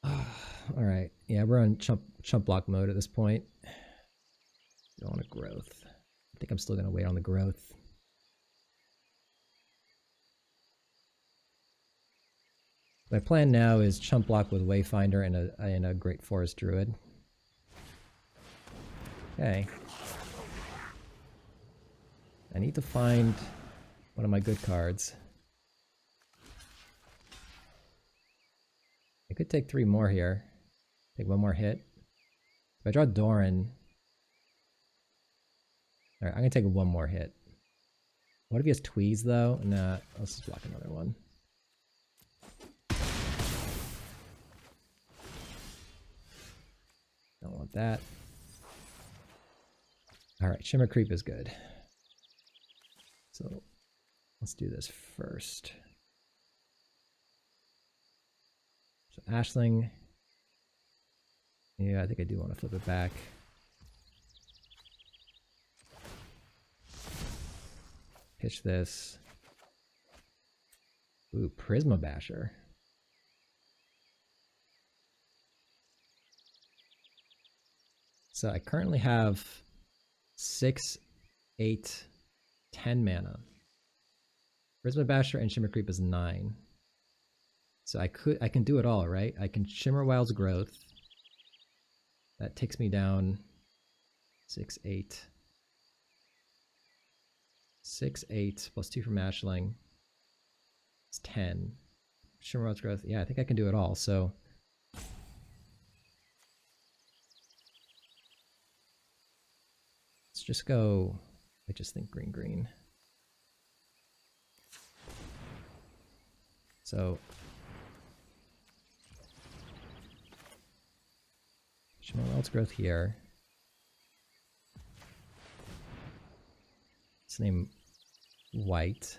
Alright, yeah, we're on chump block mode at this point. Don't want a growth. I think I'm still going to wait on the growth. My plan now is chump block with Wayfinder and a Great Forest Druid. Okay. I need to find one of my good cards. I could take 3 more here. Take 1 more hit. If I draw Doran... Alright, I'm gonna take 1 more hit. What if he has Tweeze though? Nah, let's just block another one. Don't want that. Alright, Shimmer Creep is good. So let's do this first. So Ashling. Yeah, I think I do want to flip it back. Pitch this. Ooh, Prisma Basher. So I currently have 6, 8, 10 mana. Prisma Basher and Shimmer Creep is 9. So I can do it all, right? I can Shimmer Wild's Growth. That takes me down 6, 8. 6, 8 plus 2 from Ashling. It's 10. Shimmer Wild's Growth. Yeah, I think I can do it all. So let's just go. I just think green. So Shimmer Wild's Growth here. Let's name white.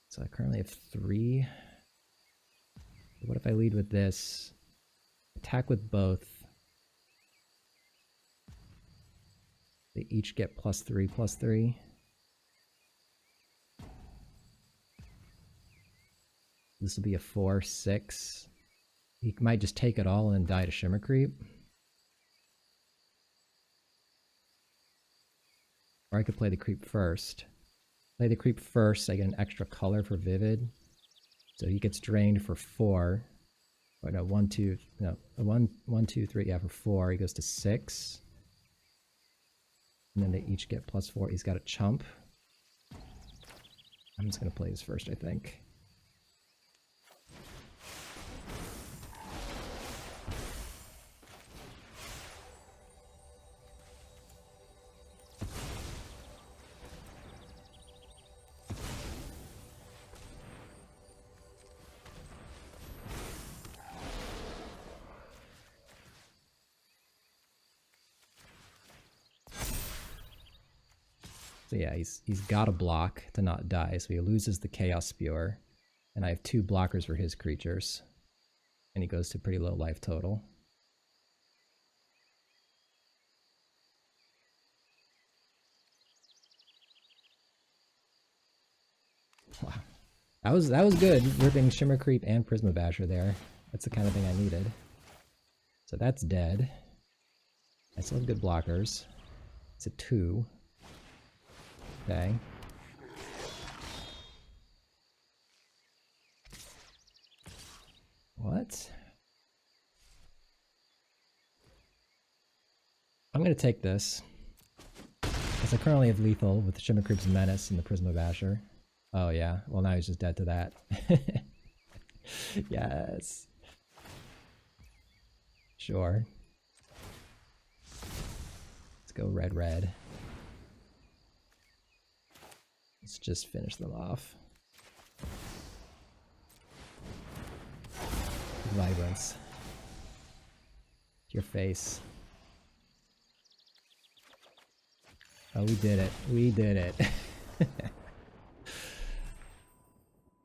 So I currently have 3. What if I lead with this? Attack with both. They each get +3/+3. This will be a 4/6. He might just take it all and die to Shimmer Creep. Or I could play the creep first. Play the creep first. I get an extra color for Vivid. So he gets drained for 4. Or no, 1, 2, no, 1, 2, 3, yeah, for 4. He goes to 6. And then they each get +4. He's got a chump. I'm just going to play his first, I think. So yeah, he's got a block to not die, so he loses the Chaos Spewer. And I have 2 blockers for his creatures. And he goes to pretty low life total. Wow. That was good, ripping Shimmer Creep and Prisma Basher there. That's the kind of thing I needed. So that's dead. I still have good blockers. It's a 2. Okay. What? I'm going to take this. Because I currently have lethal with Shimmer Creep's Menace and the Prisma Basher. Oh yeah, well now he's just dead to that. Yes. Sure. Let's go red, red. Let's just finish them off. Vibrance. Your face. Oh, we did it. We did it.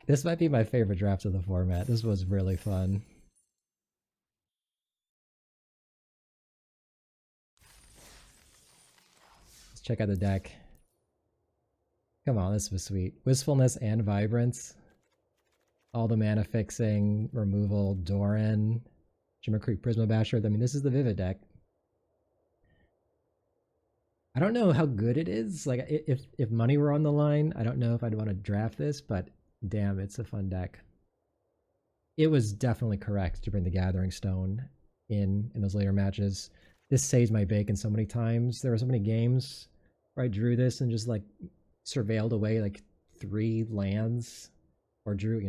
This might be my favorite draft of the format. This was really fun. Let's check out the deck. Come on, this was sweet. Wistfulness and Vibrance. All the mana fixing, removal, Doran, Shimmer Creep, Prisma Basher. I mean, this is the Vivid deck. I don't know how good it is. Like, if money were on the line, I don't know if I'd want to draft this, but damn, it's a fun deck. It was definitely correct to bring the Gathering Stone in those later matches. This saves my bacon so many times. There were so many games where I drew this and just like surveilled away like 3 lands, or drew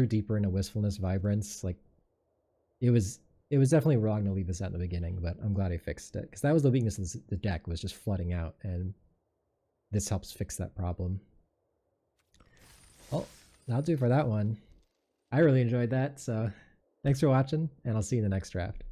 deeper into Wistfulness, Vibrance. Like, it was definitely wrong to leave this out in the beginning, but I'm glad I fixed it, because that was the weakness of the deck, was just flooding out, and this helps fix that problem. Well, that'll do for that one. I really enjoyed that, so thanks for watching, and I'll see you in the next draft.